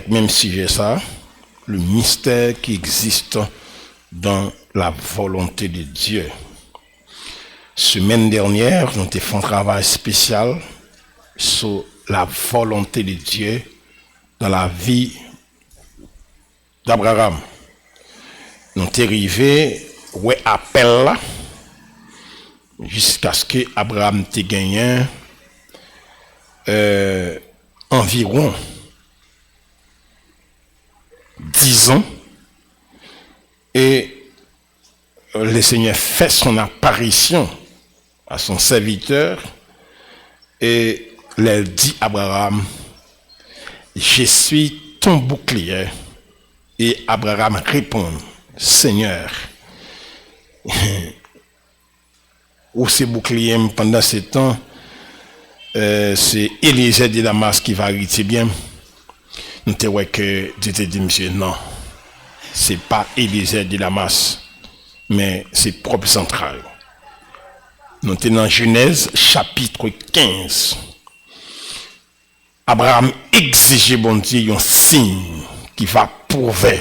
Même sujet ça, le mystère qui existe dans la volonté de Dieu. Semaine dernière, nous avons fait un travail spécial sur la volonté de Dieu dans la vie d'Abraham. Nous sommes arrivés à appel là jusqu'à ce que Abraham ait gagné environ 10 ans et le Seigneur fait son apparition à son serviteur et il dit à Abraham, je suis ton bouclier. Et Abraham répond, Seigneur, où c'est bouclier pendant ce temps, c'est Élisée de Damas qui va hériter bien. Nous te voyons que Dieu te dit, monsieur, non, c'est pas Élisée de Damas, mais c'est propre central. Nous sommes dans Genèse chapitre 15. Abraham exigeait bon Dieu un signe qui va prouver.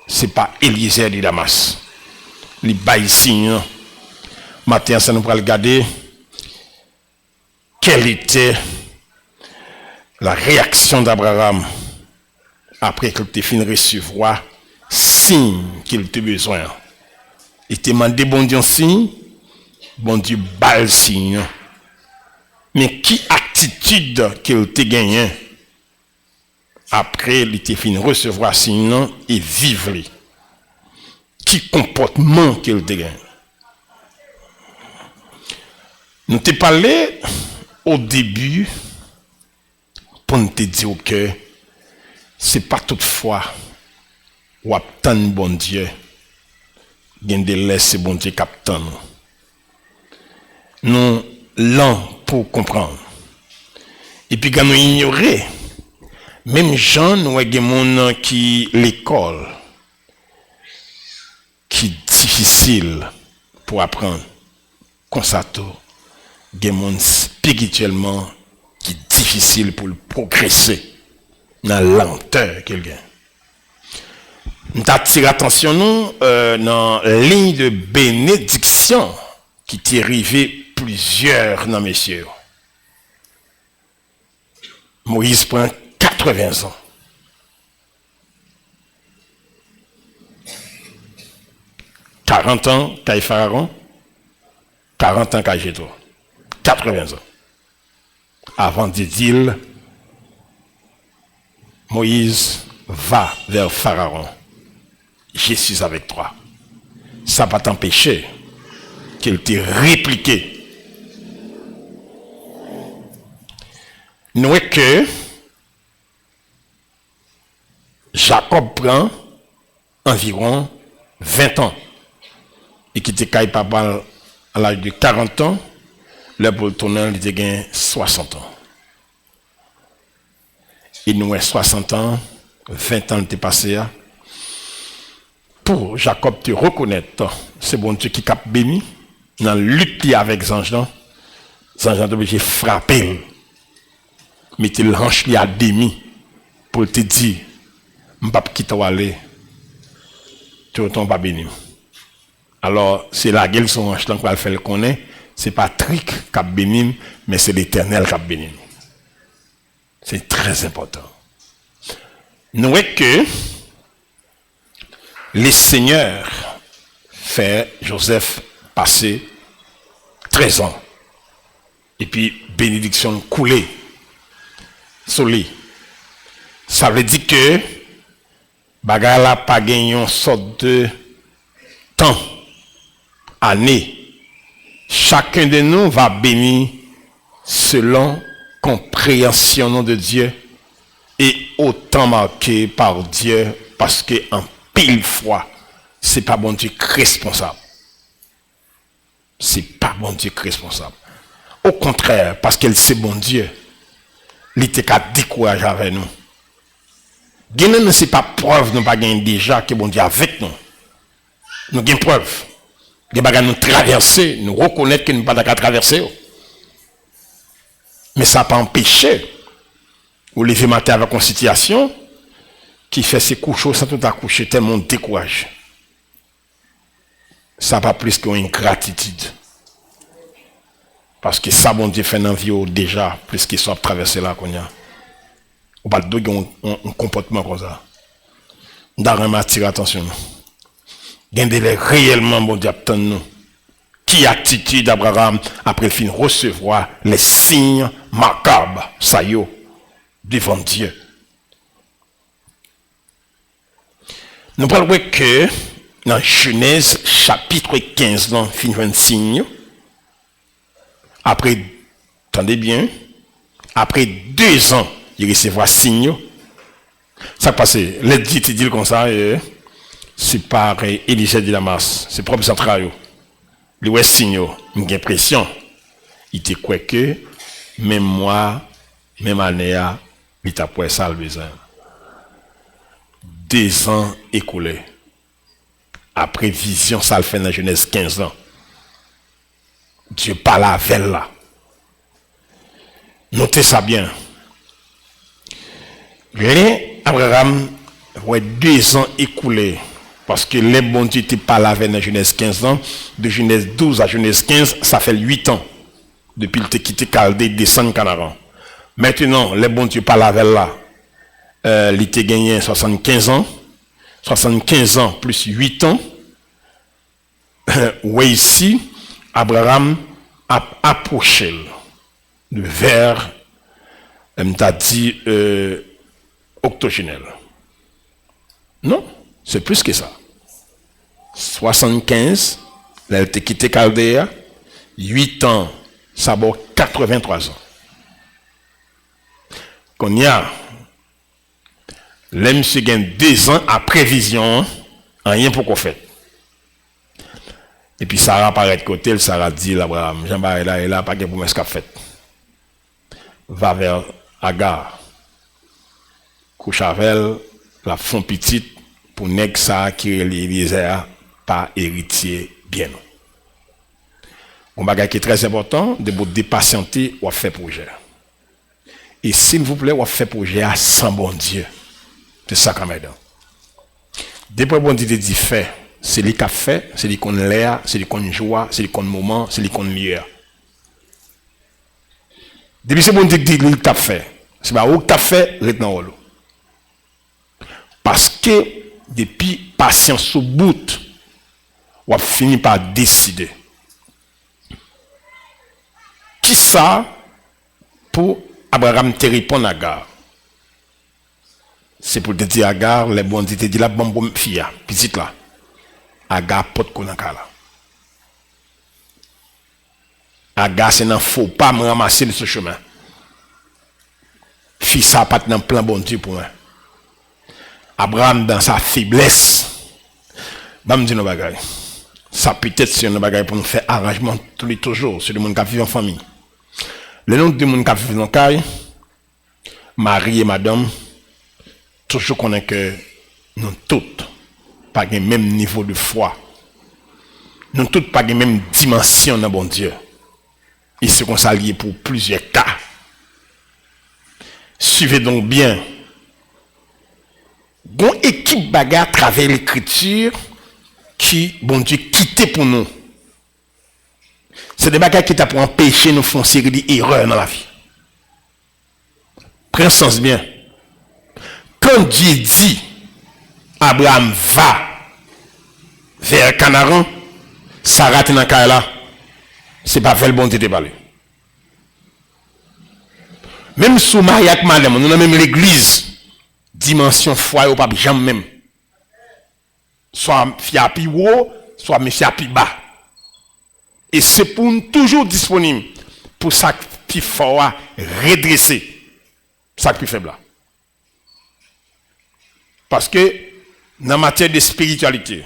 C'est pas Élisée de Damas. Il bail signe. Matin, ça nous va regarder quelle était la réaction d'Abraham après qu'il ait fini de recevoir signe qu'il avait besoin. Il t'a demandé bon Dieu un signe, bon Dieu bail signe. Mais qui attitude qu'il t'a gagné après il était fini de recevoir signe et vivre? Qui comportement qu'il t'a gagné? Nous t'ai parlé au début pour nous te dire que c'est pas toutefois ou attendre bon Dieu, gain de laisser bon Dieu captant nous lents pour comprendre. Et puis quand nous ignorer, même gens nous avons des gens qui l'école qui difficile pour apprendre comme ça tout. Des gens spirituellement qui est difficile pour le progresser dans la lenteur qu'il gagne. Nous attirons l'attention nous dans la ligne de bénédiction qui est arrivé plusieurs dans messieurs. Moïse prend 80 ans. « 40 ans qu'à Pharaon, 40 ans qu'à Jétro. 80 ans. Avant de dire, Moïse va vers Pharaon. Je suis avec toi. Ça va t'empêcher qu'il te répliqué. Nous est que Jacob prend environ 20 ans et qui était papa à l'âge de 40 ans. Le pour tourner, il était gagné 60 ans. Il nous est 60 ans, 20 ans était passé. Pour Jacob te reconnaître, c'est bon Dieu qui cap béni dans la lutte avec Zanjan. Zanjan est obligé de frapper. Mettez le hanche à demi pour te dire, je ne vais pas quitter aller. Tu ne retournes pas béni. Alors, c'est la gueule son hanche pour le faire le connaître. C'est pas Trick qui a béni, mais c'est l'Éternel qui a béni. C'est très important. Nous voyons que les seigneurs fait Joseph passer 13 ans. Et puis, bénédiction coulée sur lui. Ça veut dire que bagarre n'a pas gagné une sorte de temps, année. Chacun de nous va bénir selon compréhension de Dieu et autant marqué par Dieu parce que en pile fois, c'est pas bon Dieu responsable. C'est pas bon Dieu responsable. Au contraire, parce qu'elle c'est bon Dieu, il était qu'à décourager avec nous. Nous c'est pas preuve nous pas gagner déjà que bon Dieu avec nous. Nous avons preuve. Des bagages nous traverser, nous reconnaître que nous ne pouvons pas traverser. Mais ça n'a pas empêché ou lever matin avec une situation qui fait ses couches sans tout accoucher tellement découragé. Ça n'a pas plus qu'une gratitude. Parce que ça, bon Dieu fait dans la vie déjà, plus qu'il soit traversé là, qu'on y a. On va donner un comportement comme ça. D'ailleurs, m'attire attention. Gardez-les réellement, bon Dieu, attend nous. Qui attitude d'Abraham après le fin recevoir les signes macabres, ça y est, devant Dieu. Nous parlons que dans Genèse chapitre 15, dans fin de signe, après, attendez bien, après 2 ans, il recevra signe. Ça passe, les dit comme ça, c'est par Élisée de Damas, c'est propre central. Le ouais signe, j'ai l'impression, il te croit que même moi, même année, il t'a pour ça le besoin. 2 ans écoulés. Après vision, ça le fait dans Genèse 15 ans. Dieu parle avec elle là. Notez ça bien. Abraham, ouais, 2 ans écoulés. Parce que les bons Dieu te parlent avec dans Genèse 15 ans. De Genèse 12 à Genèse 15, ça fait 8 ans. Depuis qu'il t'a quitté Chaldée, descendre Canaan. Maintenant, les bons Dieu parlent avec là. Il t'a gagné 75 ans. 75 ans plus 8 ans. Ouais, ici, Abraham a approché de vers, t'a dit, octogénaire. Non, c'est plus que ça. 75, elle a quitté Chaldéa, 8 ans, ça vaut 83 ans. Qu'on y a, l'homme se gagne 2 ans à prévision, rien pour qu'on fait. Et puis Sarah apparaît de côté, Sarah dit l'Abraham, Jean-Barré là et là, pas de pour ce qu'a fait. Va vers Agar. Couche avec elle, la font petite pour nèg ça qui est Eliezer pas héritier bien. Un bagage qui est très important, de vous dépatienter ou faire projet. Et s'il vous plaît, ou faire projet à sans bon Dieu. C'est ça quand même. Depuis bon Dieu te dit fait, c'est lui qui a fait, c'est lui qu'on l'air, c'est lui qu'on joie, c'est lui qu'on moment, c'est lui qu'on lieu. Depuis c'est bon Dieu dit lui qui a fait, c'est pas où qui a fait, retenons l'eau. Parce que depuis patience au bout, on a fini par décider. Qui ça pour Abraham te répondre à Agar? C'est pour te dire à Agar, les bons te dit la bonne fille, petite là. Agar pot konaka là. Agar c'est n'en faut pas me ramasser de ce chemin. Fille ça pas dans plan bon Dieu pour moi. Abraham dans sa faiblesse, va me dire nos bagailles. Ça peut-être c'est un bagage pour nous faire arrangement tous les jours, c'est le monde qui vit en famille. Le nom de monde qui vit dans caille, Marie et madame, toujours connaît que nous toutes pas le même niveau de foi. Nous toutes pas la même dimension dans bon Dieu. Ils se sont alliés pour plusieurs cas. Suivez donc bien. Bon équipe bagarre à travers l'écriture qui, bon Dieu, quitté pour nous. C'est des bagages qui t'a pour empêcher nous faire une série d'erreurs dans la vie. Prends sens bien. Quand Dieu dit, Abraham va vers Canaan, Sarah est dans le cas là, c'est pas faire bon Dieu de parler. Même sous mariage madame, nous avons même l'église, dimension foi ou pas jamais même. Soit fia pi haut, soit monsieur pi bas. Et c'est pour nous toujours disponible pour ça qui fort redresser, ça qui faible là. Parce que dans matière de spiritualité,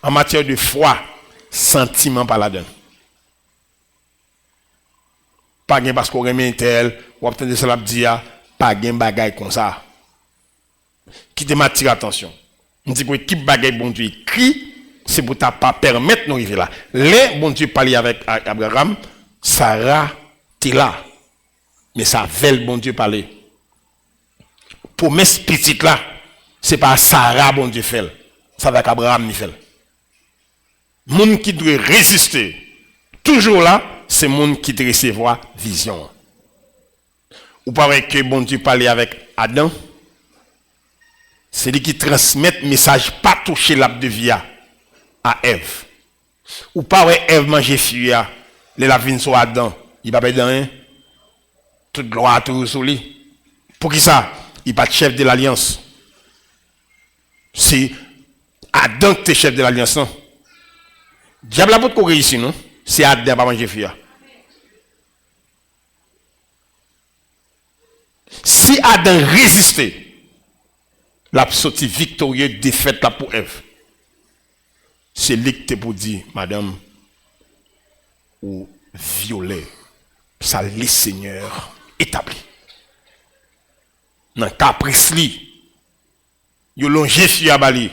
en matière de foi, sentiment pas là-dedans. Pas gain parce qu'on remet tel, ou obtenir cela dire, pas gain bagaille comme ça. Qui te m'attire attention. On dit que qui bagaille bon Dieu écrit, c'est pour ta pas permettre nous arriver là. Les bon Dieu parlait avec Abraham, Sarah t'es là. Mais ça veut le bon Dieu parler. Pour mes petites là, C'est pas Sarah, bon Dieu, fait. Ça va qu'Abraham, ni fait. Monde qui doit résister, toujours là, c'est monde qui doit recevoir vision. Ou pas que bon Dieu parlait avec Adam, c'est lui qui transmet le message, pas toucher l'arbre de vie à Ève. Ou pas Ève manger fruit, les lavines sur Adam, il va pas dans rien. Toute gloire tout sur lui. Pour qui ça? Il pas chef de l'alliance. C'est Adam qui est chef de l'alliance, non? Diable a pas de ici, non? C'est Adam qui va manger fruit. Si Adam résistait, la sortie victorieuse défaite là pour Ève. C'est lui qui te pour dire, madame, ou violer, ça les Seigneur établi. Dans le caprice li, yo longé fi à bali.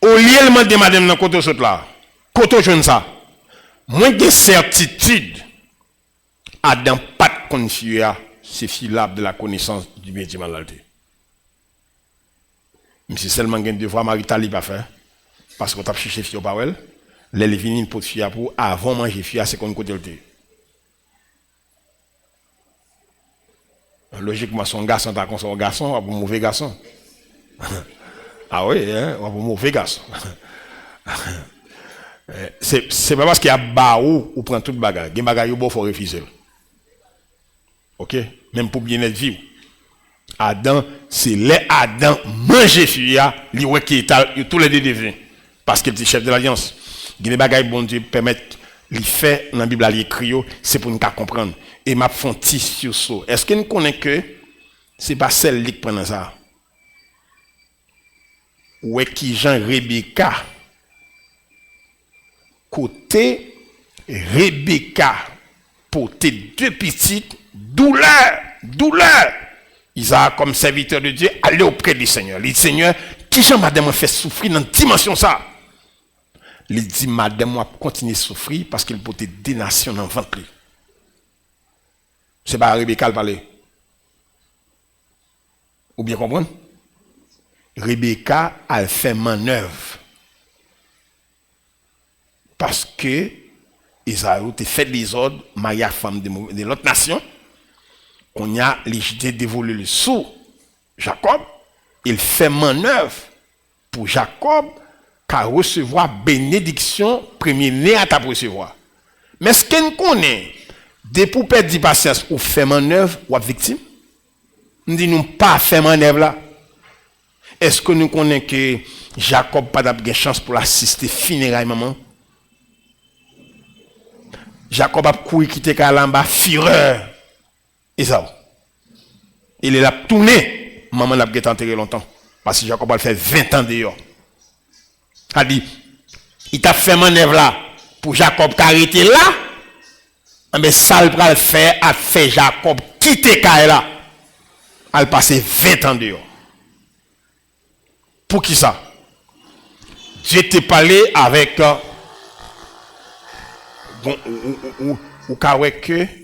Au lieu de madame dans côté saute là, côté jeune ça, moins de certitude, Adam pas de confiance, c'est filable de la connaissance du bien du mal. Mais c'est seulement un devoir marital il pas faire parce qu'on t'a cherché fille au parole, les vini pour fille pour avant manger fille c'est qu'on côté le. Logiquement son garçon t'a son garçon, un mauvais garçon. Ah oui, hein, un mauvais garçon. C'est pas parce qu'il y a baou ou prend toute bagarre, gen bagarre yo bon faut refuser. OK, même pour bien être vivre. Adam, c'est les Adam manger fuya, li wè qui est tous les deux devins parce qu'il est chef de l'alliance. Des bagages bon Dieu permettent li fait dans la Bible li écrit c'est pour nous comprendre et m'a fonti sur ça. Est-ce que nous connaissons que c'est pas celle qui prend ça? Ou est qui Jean Rebecca côté Rebecca porter deux petites douleur. Isaac, comme serviteur de Dieu, allait auprès du Seigneur. Il dit, Seigneur, qui Jean madame fait souffrir dans une dimension ça? Il dit, madame, moi continue à souffrir parce qu'il portait des nations dans le ventre. C'est pas Rebecca le parler. Ou bien comprendre? Rebecca a fait manœuvre. Parce que Isaïe a fait des ordres, mariage femme de l'autre nation. Qu'on a légitimement dévolé le sous Jacob, il fait manœuvre pour Jacob qu'à recevoir bénédiction premier-né à ta recevoir. Mais ce qu'on connaît, des pour perdre patience ou faire manœuvre ou victime, nous disons pas faire manœuvre là. Est-ce que nous connaissons que Jacob n'a pas de chance pour assister funérailles maman? Jacob a couru quitter Kalamba, fureur. Esaou. Il est là tourné. Maman l'a enterré longtemps. Parce que Jacob a fait 20 ans dehors. Il a dit, il t'a fait manœuvre là pour Jacob qui arrêté là. Mais ça le pral faire a fait Jacob quitter Kaela. Il a passé 20 ans dehors. Pour qui ça? Dieu t'a parlé avec ou que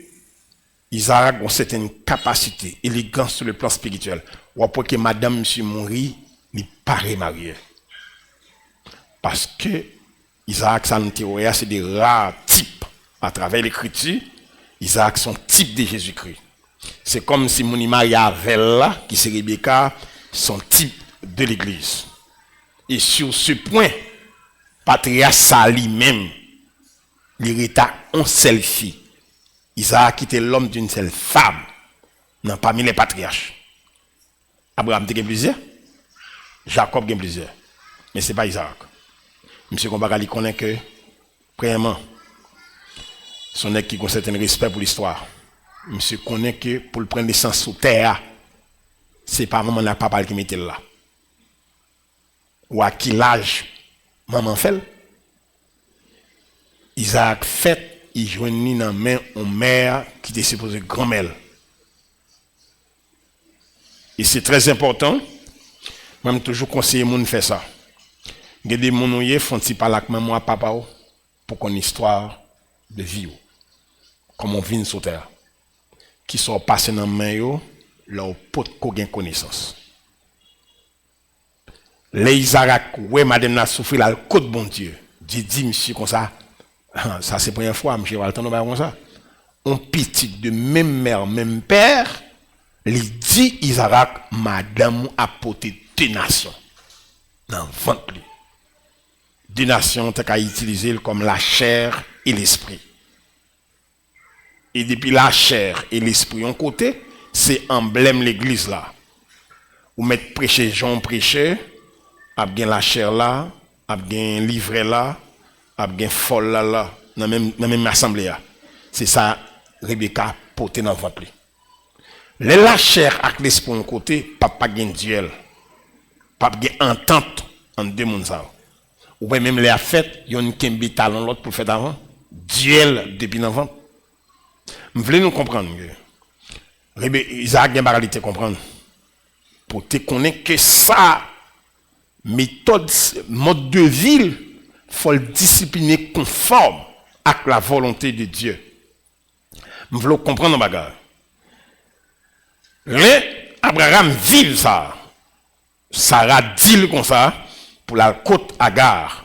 Isaac a une certaine capacité, élégance sur le plan spirituel. Ou après que madame monsieur mourit, il paraît marié. Parce que Isaac, c'est des rares types. À travers l'écriture, Isaac son type de Jésus-Christ. C'est comme si mon Maria Vella, qui c'est Rebecca, son type de l'église. Et sur ce point, Patriarche ça lui-même, il était un seul fille. Isaac était l'homme d'une seule femme, non parmi les patriarches. Abraham était plusieurs, Jacob était plusieurs, mais ce n'est pas Isaac. Monsieur Kombagali connaît que, premièrement, son nègre qui a un certain respect pour l'histoire. Monsieur connaît que pour le prendre naissance sous terre, c'est pas maman la papa qui mettait là. Ou à qui l'âge maman fait. Isaac fait. Il joignit dans la main une mère qui était supposée grand-mère. Et c'est très important. Même toujours conseiller moun faire ça. Il y a des gens qui font parler avec maman et papa pour qu'on histoire de vie. Comme on vit sur terre. Qui sont passés dans la main, leur pot qu'on gagne connaissance. Les Isaac, ouais, madame n'a souffert la côte bon Dieu. Dit, monsieur, comme ça. Ça, c'est la première fois, monsieur, va le temps comme ça. On petit de même mère, même père, les dit Isaac, madame a porté 2 nations. Dans le ventre. 2 nations, tu as utilisé comme la chair et l'esprit. Et depuis la chair et l'esprit en côté, c'est emblème l'église là. Ou mettre prêcher, Jean prêcher, a bien la chair là, a bien livret là, a bien folle là, dans même assemblée là. C'est ça, Rebecca porté dans le ventre. La chair avec l'esprit en côté, pas gain duel, pas gain entente entre 2 mondes ça. Ou même les fêtes, il y a une kembi talon l'autre pour faire avant, duel depuis dans le ventre. Vous voulez nous comprendre que Isaac a une comprendre. Pour te connaître que ça, méthode, mode de vie, il faut le discipliner conforme à la volonté de Dieu. Vous voulez comprendre bagarre. Abraham vit ça. Sarah dit comme ça pour la côte Agar.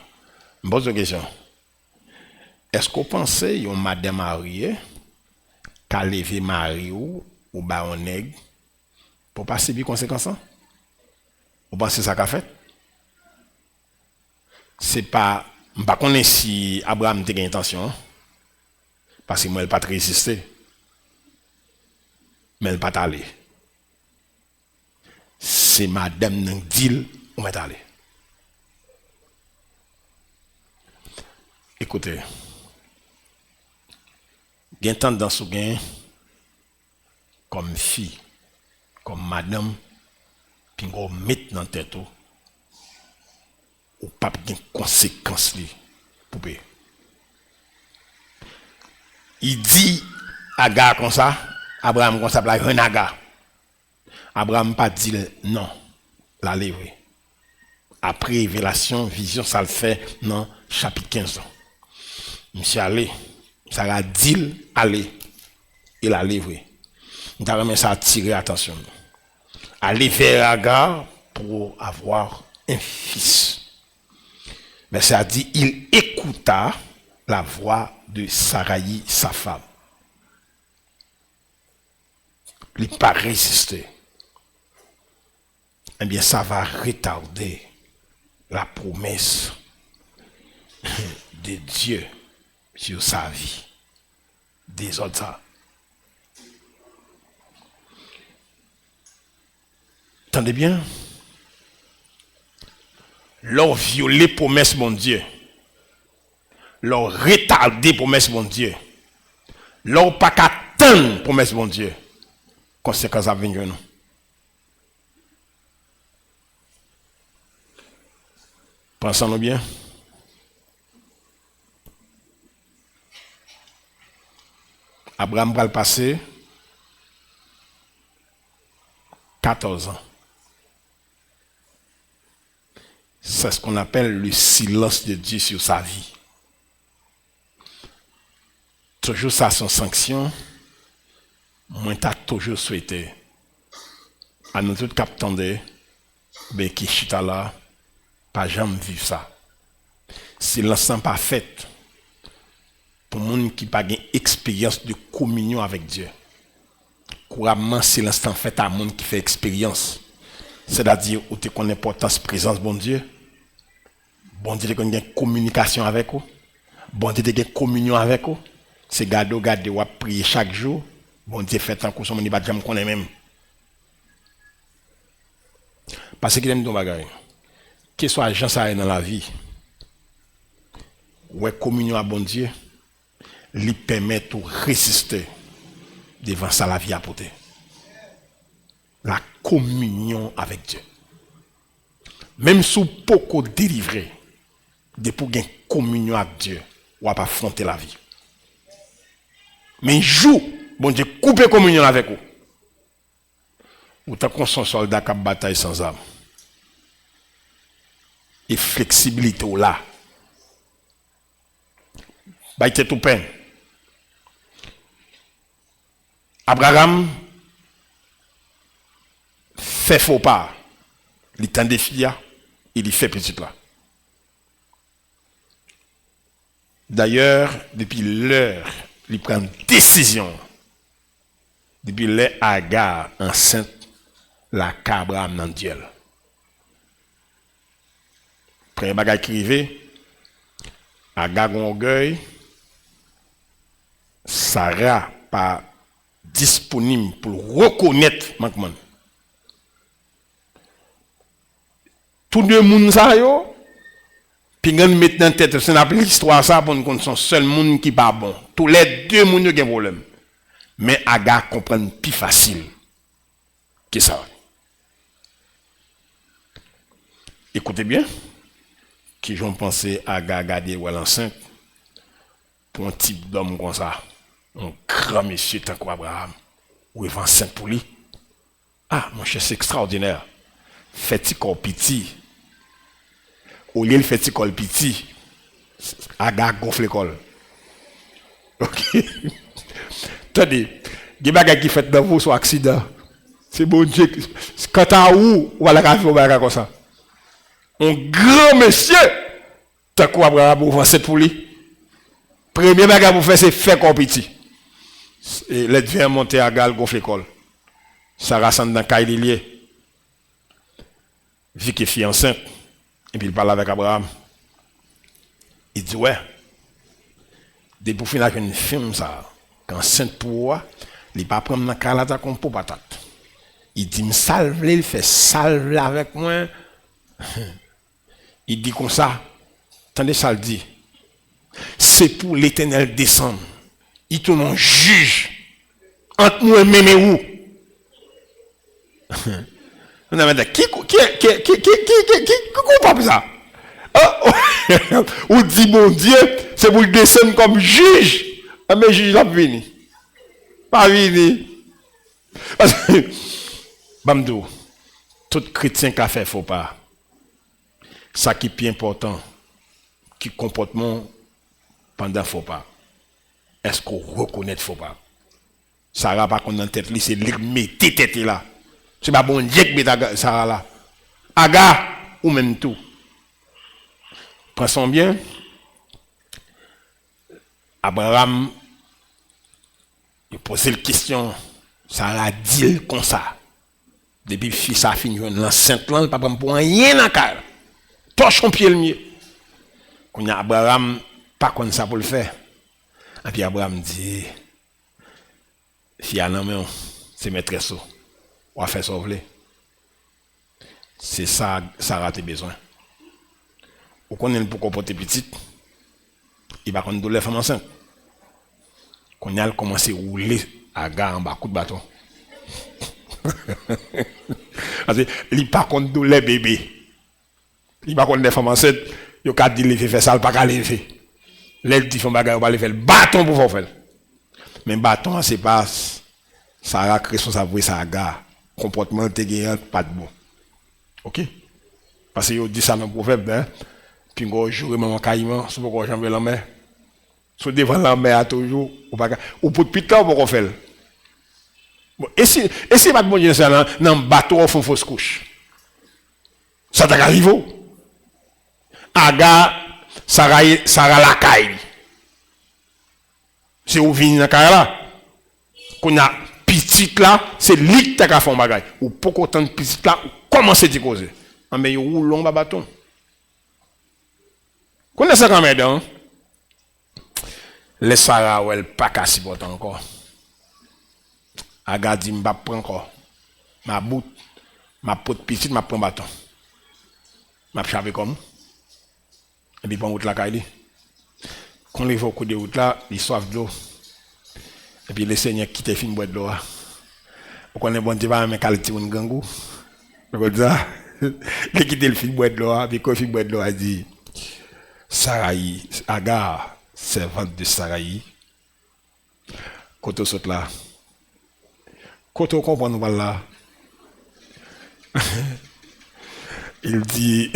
Je pose une question. Est-ce qu'on pensait yon madame mariée qu'a levé mari ou ba on nèg pour pas subir conséquences? Vous pensez ça qu'a fait? C'est pas m'pa connait si Abraham te gen intention parce que moi elle pas résister. Mais elle pas aller. C'est madame nan dit ou met aller. Écoutez, il y a tendance ou gain comme fille, comme madame, puis on met dans tête ou pas de conséquences pour payer. Il dit Agar comme ça, Abraham comme ça, un Agar. Abraham pas dit non, la lever. Après révélation, vision, ça le fait dans chapitre 15 ans. Monsieur allé, ça a dit aller, il a livré. Nous avons ça attirer attention. Aller vers Agar pour avoir un fils. Mais ça a dit, il écouta la voix de Saraï, sa femme. Il n'a pas résisté. Eh bien, ça va retarder la promesse de Dieu sur sa vie. Des autres. Entendez bien? Leur violer promesse mon Dieu. Leur retarder promesse mon Dieu. Leur pas qu'attendre promesse mon Dieu. Conséquence à venir nous. Pensons-nous bien? Abraham va le passer 14 ans. C'est ce qu'on appelle le silence de Dieu sur sa vie. Toujours ça son sanction. Moi, t'as toujours souhaité à nous tous capteurs, ben qui chita là, pas jamais vivre ça. Silence n'est pas fait pour les gens qui n'ont pas d'expérience de communion avec Dieu. Couramment, silence est fait à les gens qui fait expérience. C'est-à-dire, où tu connais l'importance de la présence de bon Dieu. Bon Dieu, tu as une communication avec vous. Bon Dieu, tu as une communion avec vous. C'est garder, ou prier chaque jour. Bon Dieu, fait un coup, son monde ne jamais connaît même. Parce qu'il aime ton bagage. Quel soit les gens dans la vie, ouais, communion à bon Dieu, lui permet de résister devant ça la vie à porter. La communion avec Dieu. Même si vous pouvez délivrer, de pour gagner communion avec Dieu, ou à pas affronter la vie. Mais jour, bon Dieu, couper communion avec vous. Ou t'as qu'on son soldat qui bataille sans armes. Et flexibilité ou là. Bah, il tout peine. Abraham fait faux pas. Il t'en défia. il y fait petit là. D'ailleurs, depuis l'heure, il prend une décision. Depuis l'heure, Agar enceinte la cabra dans Dieu. Premier bagage qui arrive, Agar orgueil, Sarah pas disponible pour reconnaître manquement. Tous deux monde ça yo, puis on met dans tête, c'est l'histoire ça pour nous connaître son seul monde qui pas bon. Tous les deux monde ont un problème. Mais Agar comprend plus facile que ça. Écoutez bien, qui j'ont pensé Agar garder ou l'enceinte pour un type d'homme comme ça, un grand monsieur tant qu'Abraham, ou est enceinte pour lui. Ah, mon cher, c'est extraordinaire. Fait-il corps petit. Au lieu de fait-il corps petit, Agar gonfle l'école. Ok? Attendez, il y a des gens qui font dans vous sur accident. C'est bon Dieu. Quand tu as où, on va la faire comme ça. Un grand monsieur, tant qu'Abraham ou enceinte pour lui. Premier bagage pour faire, c'est faire comme petit. Et l'aide vient monter à Gal, gonfle l'école. Ça rassemble dans Kaï Lilier. Vu qu'il est fille enceinte. Et puis il parle avec Abraham. Il dit, ouais. Dès pour finir avec une femme, ça, quand enceinte pour moi, il ne pas prendre dans calata comme pour patate. Il dit, me salve, il fait salve avec moi. Il dit comme ça. Attendez, ça le dit. C'est pour l'Éternel descendre. Il tourne en juge entre nous et même où. Qui comprend ça? Ou dit mon Dieu, c'est pour descendre comme juge. Mais juge n'a pas venu. Pas venu. Parce que, Bamdou, tout chrétien qui a fait faux pas. Ça qui est plus important, qui comportement pendant faux pas. Est-ce qu'on reconnaît faux pas? Ça va pas qu'on dans tête, c'est lui mettre tête là. C'est pas bon Dieu qui met ça là. Aga ou même tout. Pensons bien. Abraham il pose la question, ça a dit comme ça. Depuis que fils a fini l'enceinte là, il pas pour rien dans car. Torche son pied le mieux. Quand Abraham pas comme ça pour le faire. Et puis Abraham dit fille non mais c'est maîtresse. On va faire ça voler. C'est ça Sarah a besoin. Ou qu'on est pour comporter petite, il va prendre douleur femme enceinte. Qu'on a commencé à rouler à gare en bas coup de bâton. Parce que il pas contre douleur bébé. Il pas contre les femmes enceintes, il a dit lever faire ça, il pas qu'à lever. L'aile dit font bagarre, on va lever le bâton pour faire. Mais bâton c'est pas Sarah responsable pour ça gare. Comportement te pas de bon. OK? Parce que yo dit ça dans le proverbe hein. Puis on joue maman caïman, sur pourquoi j'en veux la mer. Sur devant la mer toujours ou pour putain pour faire. Bon, et si pas de bon Dieu ça dans bateau au fond fausse couche. Ça t'arrive. Aga Sarah la caille. C'est où vient dans là. Qu'on a petite là, c'est lui qui a fait un bagage. Ou pas autant de petite là, comment à causer. Mais yo roulon ba bâton. Connais ça quand même hein? Les Sarah ou elle pas qu'à si encore. Aga dit m'pa prend encore. Ma bout, ma pote petite m'a prend bâton. M'a chavé comme. Et puis prend route la caille. Quand les au coup de route là, ils soif de l'eau. Et puis le Seigneur quitte fin boire de l'eau. On connaît bon Dieu va mais qualité un gangou. Comme ça. Il quitte le fil boire de l'eau, puis quand le fil boire de l'eau a dit Saraï, Agar, servante de Saraï. Quand on saute là. Quand on comprend nous là. Il dit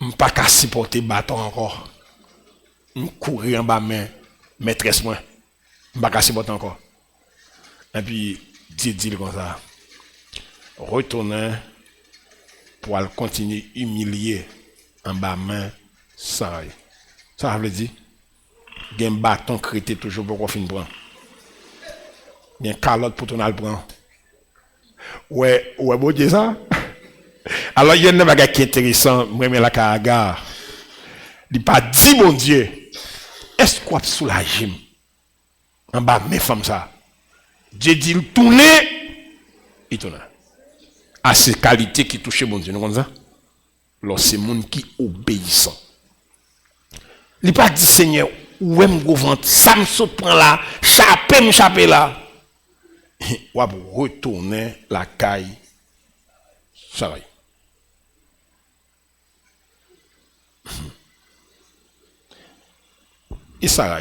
je pas qu'à supporter bâton encore. Je courir en bas main maîtresse moi. Je pas qu'à supporter encore. Et puis dit comme ça. Retournez pour aller continuer humilier en bas main Sarai. Ça veut dire il y a un bâton crété toujours pour qu'on finisse prendre. Il y a une calotte pour ton prendre. Ouais, bon Dieu ça. Alors il y a un bagage qui est intéressant, moi mais la caraga. Il pas dit mon Dieu. Est-ce qu'on soulage en bas mes femmes ça. Dieu dit il tourne, il tourne. À ces qualités qui touchent mon Dieu, nous comprenez ça? Alors c'est monde qui obéissant. Il pas dit Seigneur, où est mon ventre, ça me saute prend là, chapé là. Ou va retourner la caille. Ça va. Et ça va.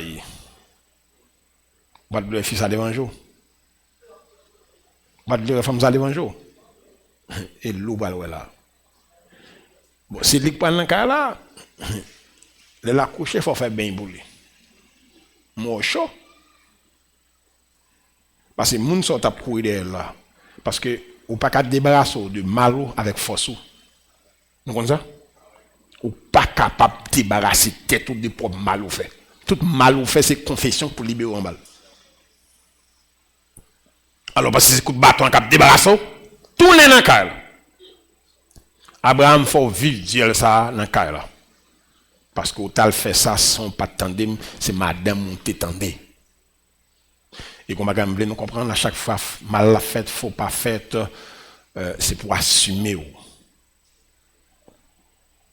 Pas de fils à l'évangile. Pas de femme à l'évangile. Et l'eau va là. Bon, c'est lui qui parle dans le cas là. Le la coucher, il faut faire bien bouler. Moi chaud. Parce que les gens sont à courir là. Parce que ou pas qu'à débarrasser de malo avec force. Vous comprenez ça? Ou pas capable de débarrasser tête ou de propre malo fait. Tout malo fait c'est confession pour libérer un mal. Alors parce que c'est coup de bâton qui débarrasser, tout est dans le cas. Abraham faut vivre dire ça dans le cas là. Parce que tal fait ça sans pas tandem, c'est madame monté tendé. Et comme nous comprenons à chaque fois mal la fête, faut pas fait, c'est pour assumer ou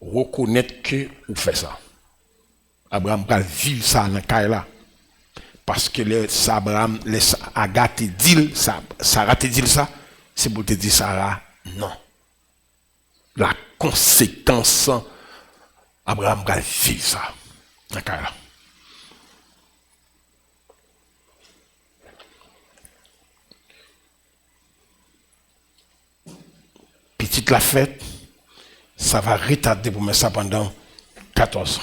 reconnaître que vous faites ça. Abraham va vivre ça dans le cas là. Parce que Abraham, Agathe dit Sarah te dit ça, c'est pour te dire Sarah, non. La conséquence, Abraham va vivre ça dans le cas là. Petite la fête, ça va retarder pour mettre ça pendant 14 ans.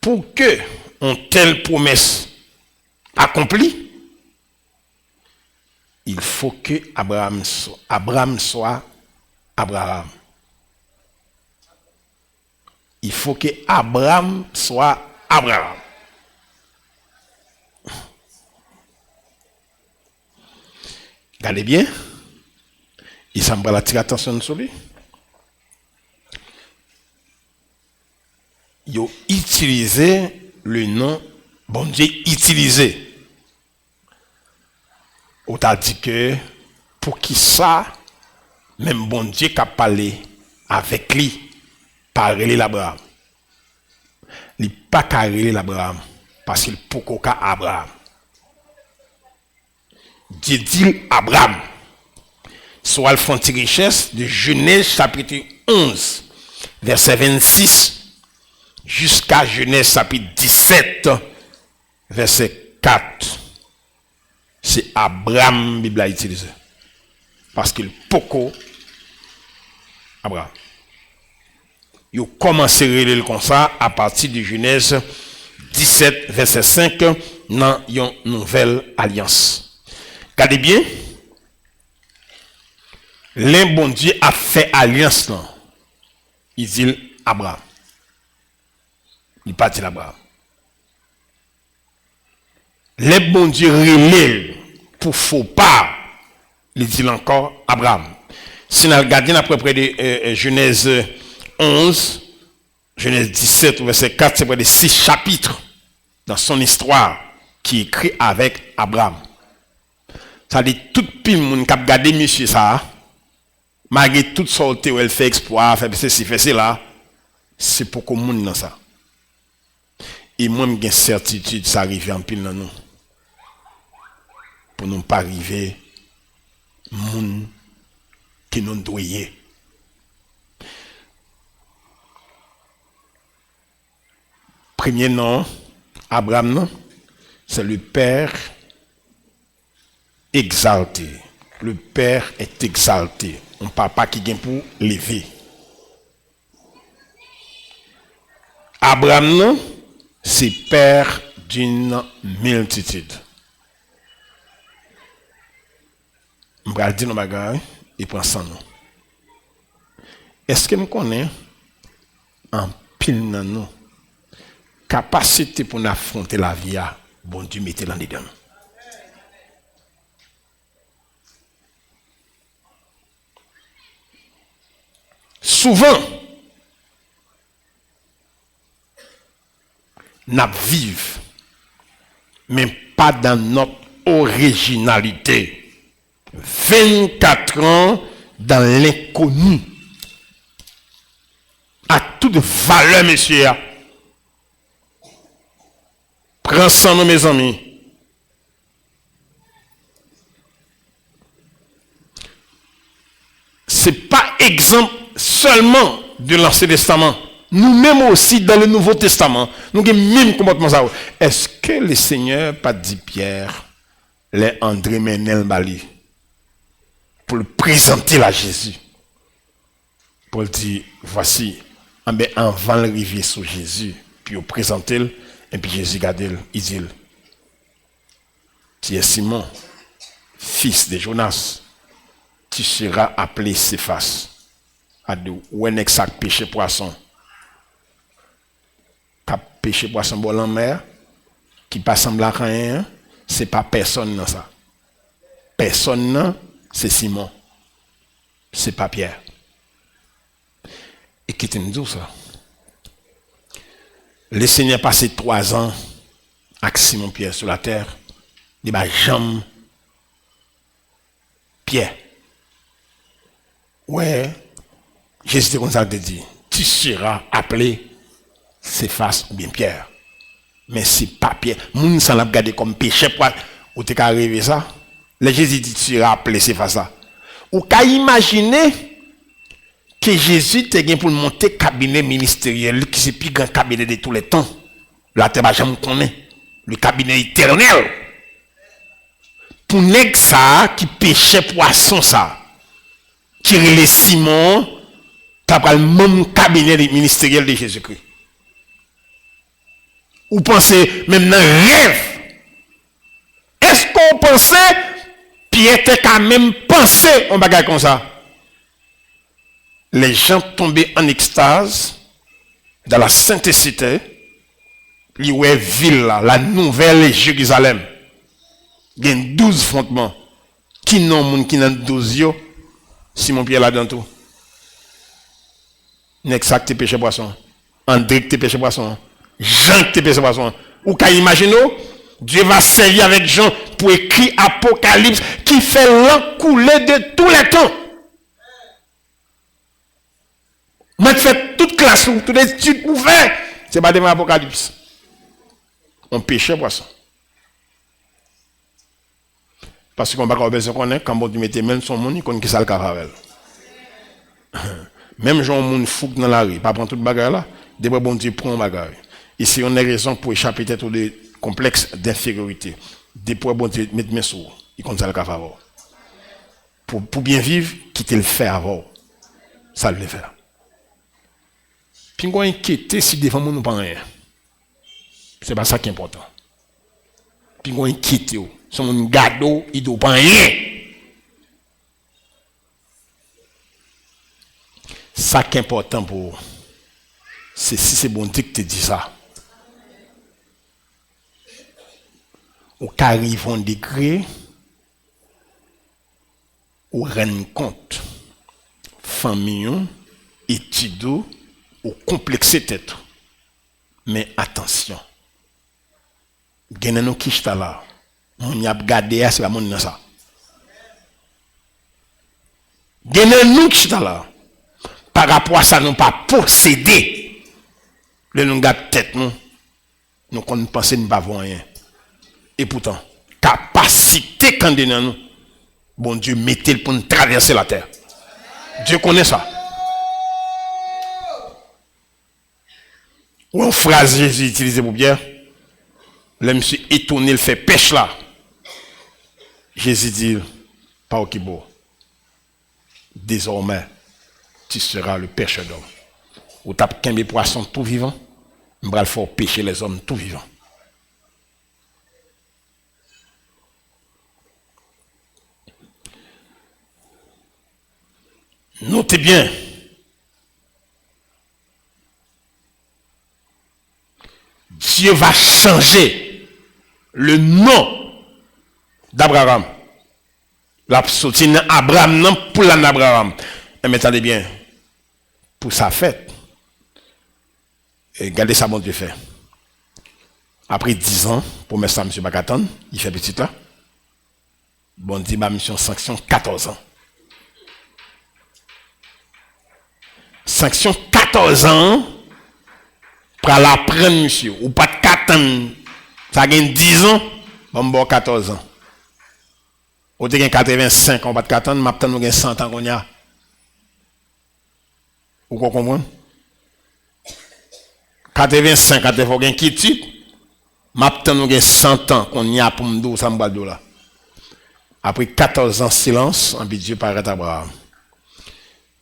Pour que une telle promesse accomplie, il faut que Abraham soit Abraham. Il faut que Abraham soit Abraham. Regardez bien. Il semble attirer l'attention sur lui. Il a utilisé le nom, bon Dieu, utilisé. On t'a dit que pour qui ça, même bon Dieu qui a parlé avec lui, parler l'Abraham. Il n'a pas parlé l'Abraham parce qu'il peut qu'à Abraham. Dieu dit Abraham. Soit le font richesse de Genèse chapitre 11, verset 26, jusqu'à Genèse chapitre 17, verset 4. C'est Abraham, Bible a utilisé. Parce qu'il poko Abraham. Il a commencé à lire comme ça à partir de Genèse 17, verset 5, dans une nouvelle alliance. Regardez bien. L'un bon Dieu a fait alliance là. Il dit Abraham. Il pas dit Abraham. Le bon Dieu relève pour faux pas. Il dit encore Abraham. Si nous regardons à peu près de Genèse 11, Genèse 17, verset 4, c'est près de 6 chapitres dans son histoire qui est écrit avec Abraham. Ça dit tout pile moun k'ap gade monsieur ça. Malgré toute sorte où elle fait exploit, fait ceci, fait cela, c'est pour qu'on moun dans ça. Et moi j'ai certitude ça arrive en pile dans nous. Pour nous pas arriver moun qui nous doyer. Premier nom Abraham, c'est le père exalté. Le père est exalté. Un papa qui vient pour lever. Abraham, c'est père d'une multitude. vais dire nos bagages et prendre ça nous. Est-ce que nous connaissons en pile dans nous capacité pour nous affronter la vie, bon Dieu mettez là dedans. Souvent, nous vivons, mais pas dans notre originalité. 24 ans dans l'inconnu. À toute valeur, monsieur. Prends ça, mes amis. Ce n'est pas exemple seulement de l'Ancien Testament. Nous-mêmes aussi, dans le Nouveau Testament, nous avons le même comportement. Est-ce que le Seigneur pas dit Pierre, les André Menel Bali, pour le présenter à Jésus? Pour le dire, voici, avant de arriver sur Jésus, puis au présenter, et puis Jésus regarde, il dit, tu es Simon, fils de Jonas, tu seras appelé Céphas. Ou un exact péché poisson. Cap péché poisson bol en mer, qui pas semble à rien, c'est pas personne dans ça. Personne, c'est Simon. C'est pas Pierre. Et qui te dit ça? Le Seigneur a passé 3 ans avec Simon Pierre sur la terre. Il va jamais Pierre. Ouais, Jésus te comme ça te dit, tu seras appelé Céphas ou bien Pierre. Mais c'est pas Pierre. Moun s'en a regardé comme péché pour ou t'es arrivé ça. Le Jésus dit tu seras appelé Céphas ça. Ou qu'à imaginer que Jésus te gagne pour monter cabinet ministériel qui c'est le plus grand cabinet de tous les temps. La terre va jamais connaître. Le cabinet éternel. Pour nèg ça qui péchait poisson ça. Qui relève Simon, qui a le même cabinet ministériel de Jésus-Christ. Ou pensez même dans le rêve. Est-ce qu'on pensait Pierre était quand même pensé en bagage comme ça? Les gens tombaient en extase dans la sainte cité, la ville, la nouvelle Jérusalem. Il y a 12 fondements. Qui n'ont qui n'ont 12 yo? Simon Pierre là-dedans tout. Nexac te péché poisson. André te péché poisson. Jean te péché poisson. Ou qu'à imaginer, Dieu va servir avec Jean pour écrire Apocalypse qui fait l'encouler de tous les temps. Moi, je fais toute classe, toutes les études pour faire. C'est pas de Apocalypse. On péché poisson. Parce qu'on va besoin de connaître, quand tu mets même son monde, il connaît qui ça le caravel. Même Jean moun fou dans la rue, pas prendre toute bagarre là, d'abord bon Dieu prend bagarre. Ici on a raison pour échapper peut-être des complexes d'infériorité. Depuis bon Dieu mettre mes sous, il connaît ça le caravel. Pour bien vivre, quitter le faire avant. Ça le faire. Puis on inquiéter si devant nous pas rien. C'est pas ça qui est important. Puis on inquiéter son gado, il doit pas rien. Ça qui est important pour c'est si c'est bon Dieu qui te dit ça. Ou qu'arrive un degré ou rendre compte famille étude ou complexer tête. Mais attention. Geneno qui sta là. On y a regardé c'est pas mon dans ça. Geneno qui sta là. Par rapport à ça, nous pas posséder. Le nous garde tête nous. Nous qu'on pense nous pas voir rien. Et pourtant, capacité quand nous, bon Dieu mettez pour nous traverser la terre. Dieu connaît ça. Ou une phrase Jésus utilisée pour Pierre. Le monsieur étonné, il fait pêche là. Jésus dit, pas au kibo. Désormais, tu seras le pêcheur d'hommes. Ou tu as 15 poissons tout vivants, il va faire pêcher les hommes tout vivants. Notez bien. Dieu va changer le nom d'Abraham. La sortie Abraham non pour l'Abraham. Mais attendez bien. Pour sa fête. Et regardez ça, mon Dieu fait. Après 10 ans, pour mettre ça, M. Bakaton, il fait petit là. Bon, dit ma mission sanction 14 ans. Sanction 14 ans, pour la prendre, monsieur. Ou pas de 4 ans. Ça gagne 10 ans, bon, 14 ans. Ou te gagne 85 ans, pas de 4 ans, maintenant nous gagne 100 ans qu'on y a. Vous comprenez? 85 ans, il faut gagner qui titre. Maintenant nous gagne 100 ans qu'on y a pour nous ça me là. Après 14 ans de silence, en Dieu paraît à Abraham.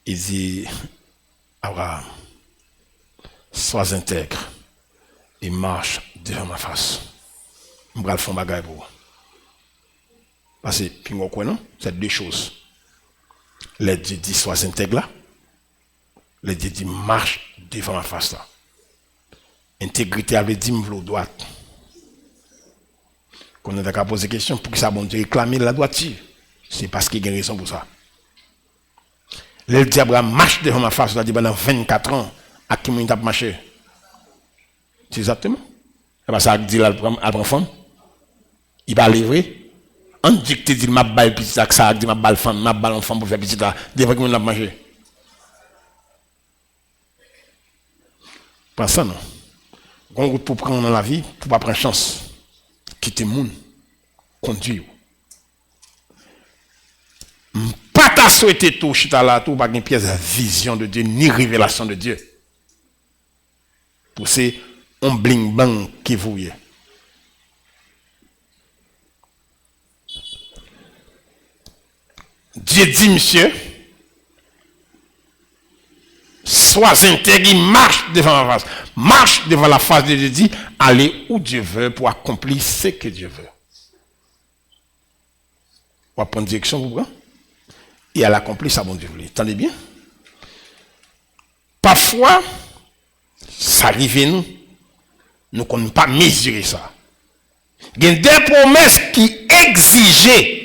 Il dit, Abraham, sois intègre et marche devant ma face. Je vais faire un bagage pour vous. Parce que, puis vous non? C'est deux choses. Les Dieu dit, sois intègre là. Les Dieu dit, marche devant ma face là. Intégrité avait dit, me droite. Quand on a posé la question, pour que ça bon Dieu réclamer la droiture, c'est parce qu'il y a une raison pour ça. Le dit Abraham marche devant ma face, il a dit pendant 24 ans, à qui il a marché. C'est exactement. C'est pas ça qu'il dit à femme. Il va livrer. On dit que tu dis, ma balle petit, ça dit ma balle femme, ma balle enfant pour faire petit là, devant qu'il a mangé. Pas ça non. On route pour prendre dans la vie, pour pas prendre chance. Quitter le monde, conduire. Pas ta souhaité tout, chita là, tout, pas une pièce de vision de Dieu, ni révélation de Dieu. Pour ces on bling bang qui vous y est. Dieu dit, monsieur, sois intègre, marche devant la face. Marche devant la face de Dieu, dit, allez où Dieu veut pour accomplir ce que Dieu veut. On va prendre direction, vous comprenez? Et elle accomplit ça, bon Dieu voulait. Attendez bien. Parfois, ça arrive nous ne connaissons pas mesurer ça. Il y a des promesses qui exigeaient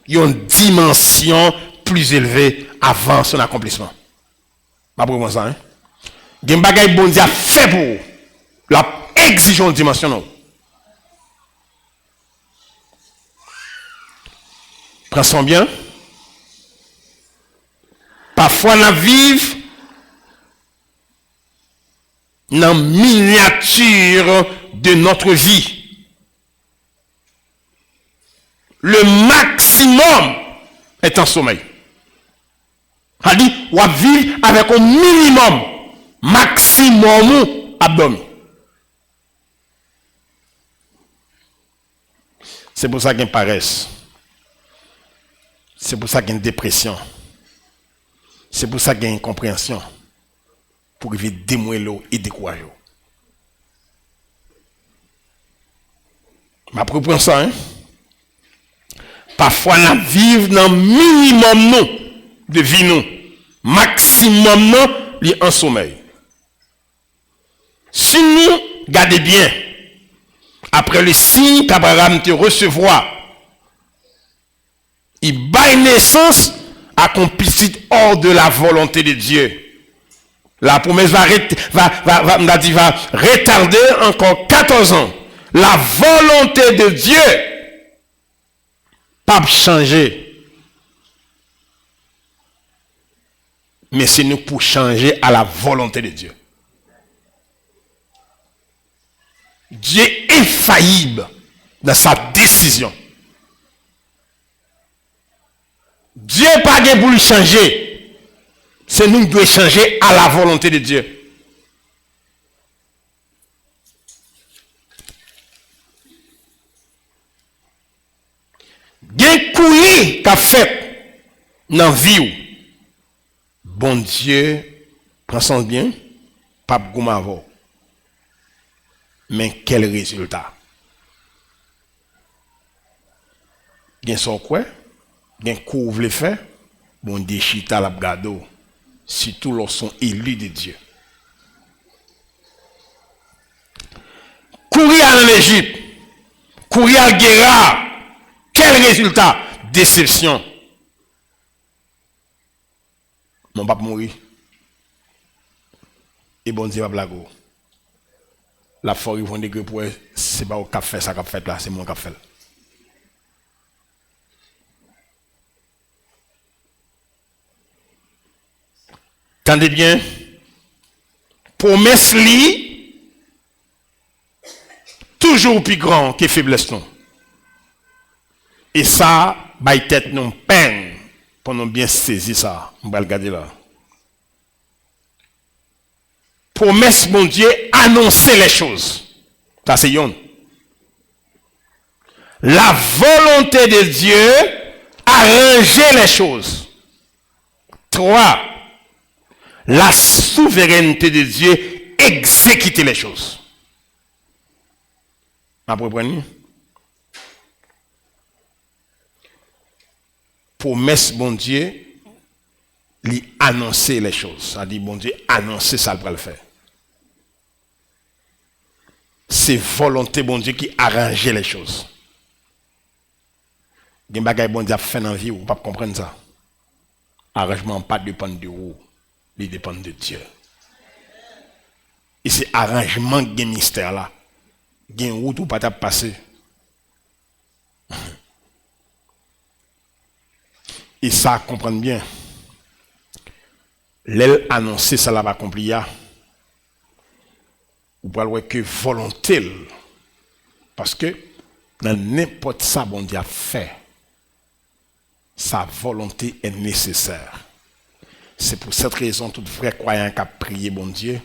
une dimension plus élevée avant son accomplissement. Ma promesse, hein? Il y a des bagages bon Dieu a fait pour vous. La exige une dimension. Non. Prends son bien. Parfois, nous vivons dans la miniature de notre vie. Le maximum est en sommeil. C'est-à-dire, on va vivre avec un minimum, maximum abdomen. C'est pour ça qu'il y a une paresse. C'est pour ça qu'il y a une dépression. C'est pour ça qu'il y a une incompréhension. Pour éviter démoêler et décourager. Ma propre ça, hein? Parfois, nous vivons dans le minimum de vie, nous. Maximum nous, en sommeil. Si nous, regardez bien, après le signe qu'Abraham te recevoir, il bat naissance à complicite hors de la volonté de Dieu. La promesse va retarder encore 14 ans. La volonté de Dieu pas changer. Mais c'est nous pour changer à la volonté de Dieu. Dieu est infaillible dans sa décision. Dieu n'est pas pour le changer. C'est nous qui devons changer à la volonté de Dieu. Gen couille qu'a fait dans la vie. Bon Dieu, prends son bien, pas goumavo. Mais quel résultat? Gen son quoi? Gen couvre le fait, bon Dieu chita la gado, surtout lorsqu'on élus de Dieu. Courir en Égypte, courir à Guéra, quel résultat? Déception. Mon papa mourit. Et bon Dieu va blaguer. La forêt vont dire que pour c'est pas au cap fait ça cap fait là, c'est mon cap fait. Tendez bien. Promesse li toujours plus grand que faiblesse non. Et ça, bail tête non peine pour nous bien saisir ça. On va regarder là. Promesse mon Dieu, annoncer les choses. Ça c'est yon. La volonté de Dieu, arranger les choses. 3. La souveraineté de Dieu, exécuter les choses. Vous comprenez? Promesse bon Dieu, lui annoncer les choses. Ça dit bon Dieu, annoncer ça pour le faire. C'est volonté bon Dieu qui arrange les choses. Des bagages bon Dieu a fait dans la vie, vous ne pouvez pas comprendre ça. Arrangement pas dépend de vous, il dépend de Dieu. Et c'est arrangement qui est mystère là. Il y a une route où pas t'a passé. Et ça comprendre bien. L'aile annoncé ça là va accomplir. Ou pas voir que volonté. Parce que dans n'importe ça bon Dieu a fait, sa volonté est nécessaire. C'est pour cette raison tout vrai croyant qui a prié bon Dieu,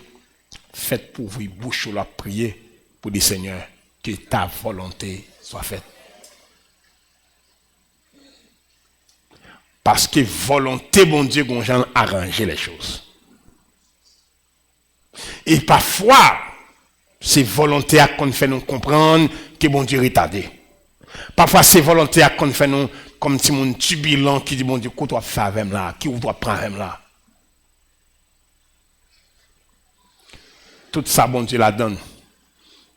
faites pour vous bouche la prier pour dire Seigneur que ta volonté soit faite. Parce que volonté bon Dieu gonjan arranger les choses. Et parfois c'est volonté à qu'on fait nous comprendre que bon Dieu est retardé. Parfois c'est volonté à qu'on fait nous comme si mon tubilant qui dit bon Dieu qu'on doit faire avec là, qui doit prendre avec là. Tout ça bon Dieu la donne.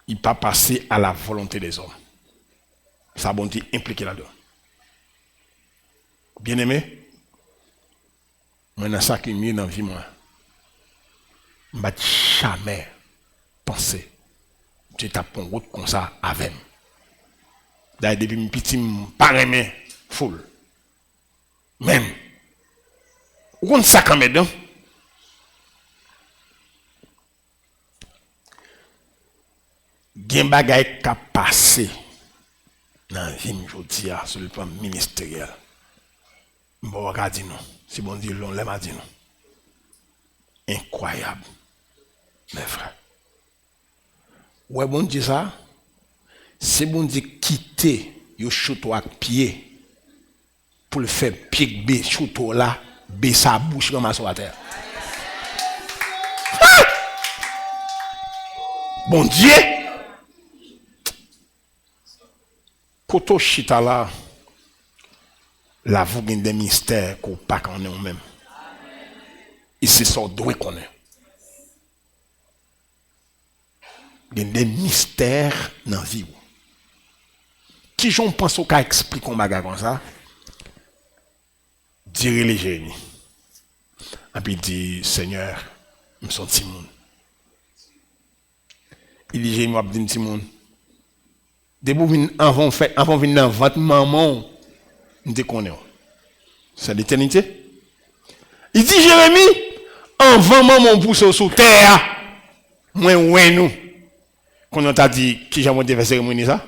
Il pas passer à la volonté des hommes. Ça bon Dieu impliqué là-dedans. Bien-aimé, moi dans ça qui est mieux dans la vie moi. Je ne jamais penser Dieu t'a pris une route comme ça avec moi. D'ailleurs, depuis mon petit, je ne pas aimer foule. Même. Vous comprenez ça quand même? Il y a des bagages qui passé dans la vie aujourd'hui sur le plan ministériel. Je vais regarder nous. Si bon Dieu l'on l'a dit nous. Incroyable. Mes frères. Ouais, bon Dieu ça. C'est bon Dieu quitter yo chouto à pied pour le faire pied bé chouto là, bé sa bouche comme sur la terre. Ah! Bon Dieu. Koto chita là, la vous gagne des mystères qu'on pas qu'on est nous-mêmes. Et c'est ça doit qu'on est. Il y a des mystères dans la vie. Qui j'en pense au cas explique un bagage comme ça? Dire les génies. Et puis dit Seigneur, je me sens Timon. Il dit génie, je me dis Timon. Depuis avant venir dans votre maman, nous te connaissons. C'est l'éternité. Il dit Jérémie, avant maman pousse sous terre, moi ouais nous. Quand on t'a dit qui j'ai monté faire cérémonie ça?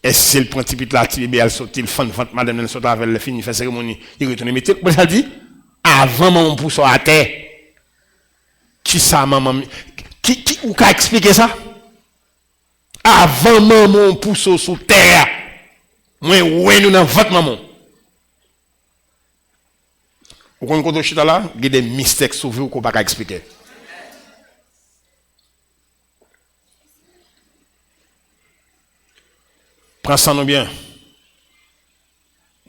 Est-ce que c'est le principe là, elle saute, il fan, madame, elle saute avec le fini, fait cérémonie, il retourne. Mais tu ça dit, avant maman pousse à terre, qui ça, maman, qui ou qu'a expliqué ça? Avant maman pousse sous terre, moi, ouais, nous dans votre maman. Vous comprenez quand là, il y a des mystères sauvés qu'on ne peut pas expliquer. Prends ça nous bien.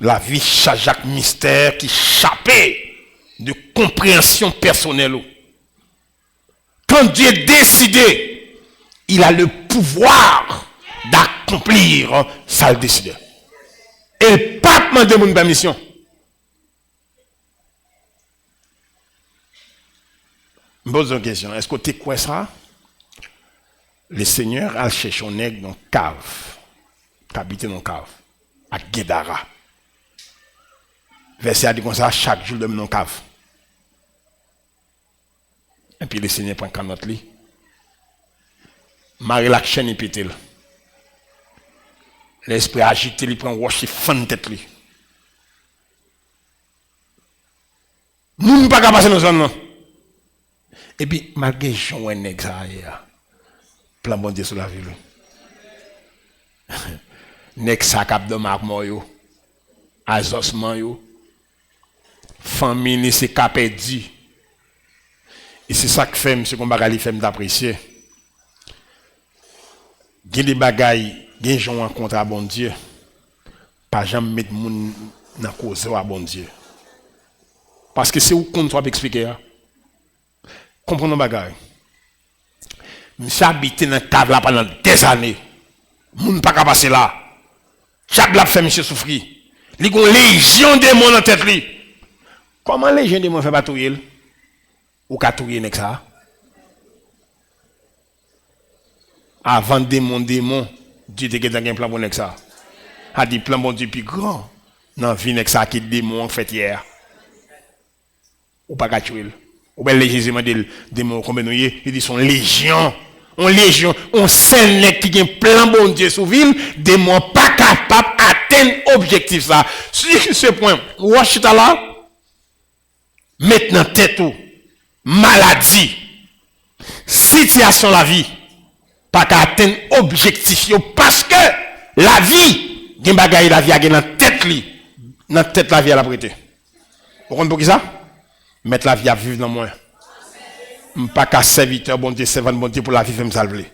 La vie Jacques mystère qui échappait de compréhension personnelle. Quand Dieu décide, il a le pouvoir d'accomplir sa décision. Et le pape m'a demandé une permission. Je pose une question. Est-ce que tu quoi ça? Le Seigneur a cherché un nègre dans une cave, qui habite dans une cave, à Guédara. Verset a dit comme ça, chaque jour, dans une cave. Et puis le Seigneur prend canotte li. Marie la chaîne et pété. L'esprit agité, il prend roche et fan tête li. Nous ne pas passer dans zone non. Et puis malgré Jean nèg ça plan bon Dieu sur la ville. Nèg ça cap de marque yo. Azosman yo. Famille c'est capé dit. Et c'est ça que fait, monsieur Combagali fait d'apprécier. Il y a des bagailles, il y a des gens qui rencontrent à bon Dieu. Pas jamais mettre moun dans cause à bon Dieu. Parce que c'est où qu'on doit expliquer. Comprenez les bagailles. Monsieur habité dans la cave là pendant des années. Moun pas qu'à passer là. Chaque l'a fait monsieur souffrir. Il y a une légion de démons dans tête li. Comment légion de démons fait batouiller? Ou ka touyer nek ça avant démon Dieu te gen un plan bon nek ça a dit plan bon Dieu plus grand non vie nek ça qui démon fait hier ou pas ka tuer ou ben Jésus m'a dit démon combien nous il dit son légion on seul nek qui gen plan bon Dieu sous ville démon pas capable atteindre objectif ça sur ce point wachita là maintenant tête tout maladie, situation la vie, pas qu'à atteindre objectif parce que la vie, gen bagay la vie a gen dans tête la vie à la prêter. Vous comprenez pour qui ça? Mettre la vie à vivre dans moi. Pas qu'à serviteur bon Dieu, servant bon Dieu pour la vie me salver.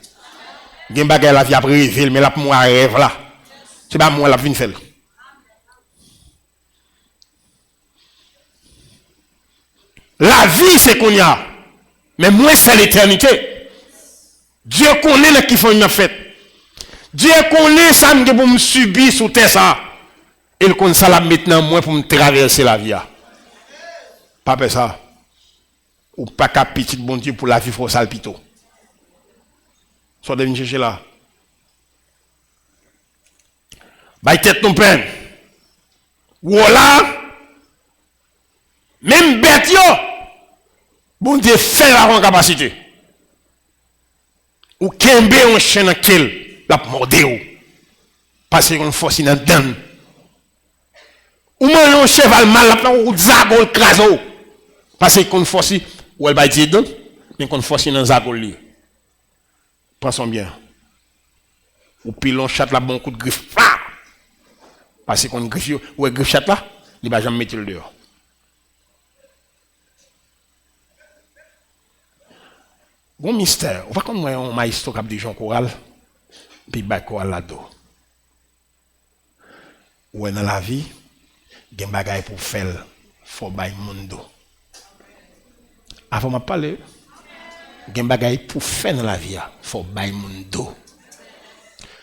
Gen bagay la vie a rêver mais la pour moi rêve là. C'est pas moi la vie faire. La vie, c'est qu'on y a. Mais moi, c'est l'éternité. Dieu connaît ce qu'il faut une fête. Dieu connaît ça pour me subir sous terre ça. Il connaît ça là maintenant moi pour me traverser la vie. Pas pour ça. Ou pas qu'à petit bon Dieu pour la vie faut salpito. Soit de venir chercher là. Bah tête ton peine. Voilà. Même bête yo, bon Dieu fait la capacité. Ou kembe on chien dans quel la mordé ou. Parce qu'on force dans dedans. Ou man un cheval mal la ou zagol craso. Parce qu'on force ou elle va dire dedans, mais qu'on force dans zagol li. Pensons bien. Ou pilon chat la bon coup de griffe. Parce qu'on griffe ou griffe chat là, il va jamais mettre le dehors. Bon mystère, on va comme un maestro qui a des gens choral, puis il y a choral là-dedans. Ou dans la vie, il y a des bagailles pour faire, il faut bailler mundo. Avant de parler, il y a des bagailles pour faire dans la vie, il faut bailler mundo.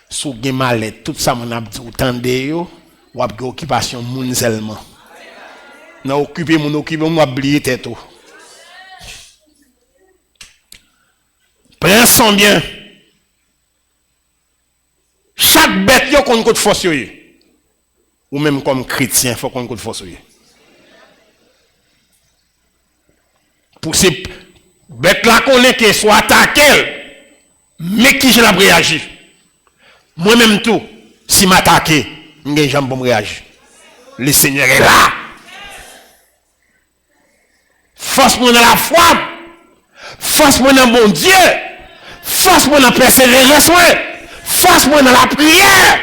Si vous avez mal, tout ça, vous avez dit, vous avez une occupation seulement. Vous avez occupé, vous avez oublié tête. Prends son bien. Chaque bête yo qu'on côté force yo. Ou même comme chrétien, faut qu'on côté force yo. Pour ces bêtes là qu'on est que soit attaqué, mais qui je la réagir. Moi même tout, si m'attaquer, m'gen jambe pour réagir. Le Seigneur est là. Force moi dans la foi. Force moi dans bon Dieu. Force moi dans persévérance, force moi dans la prière.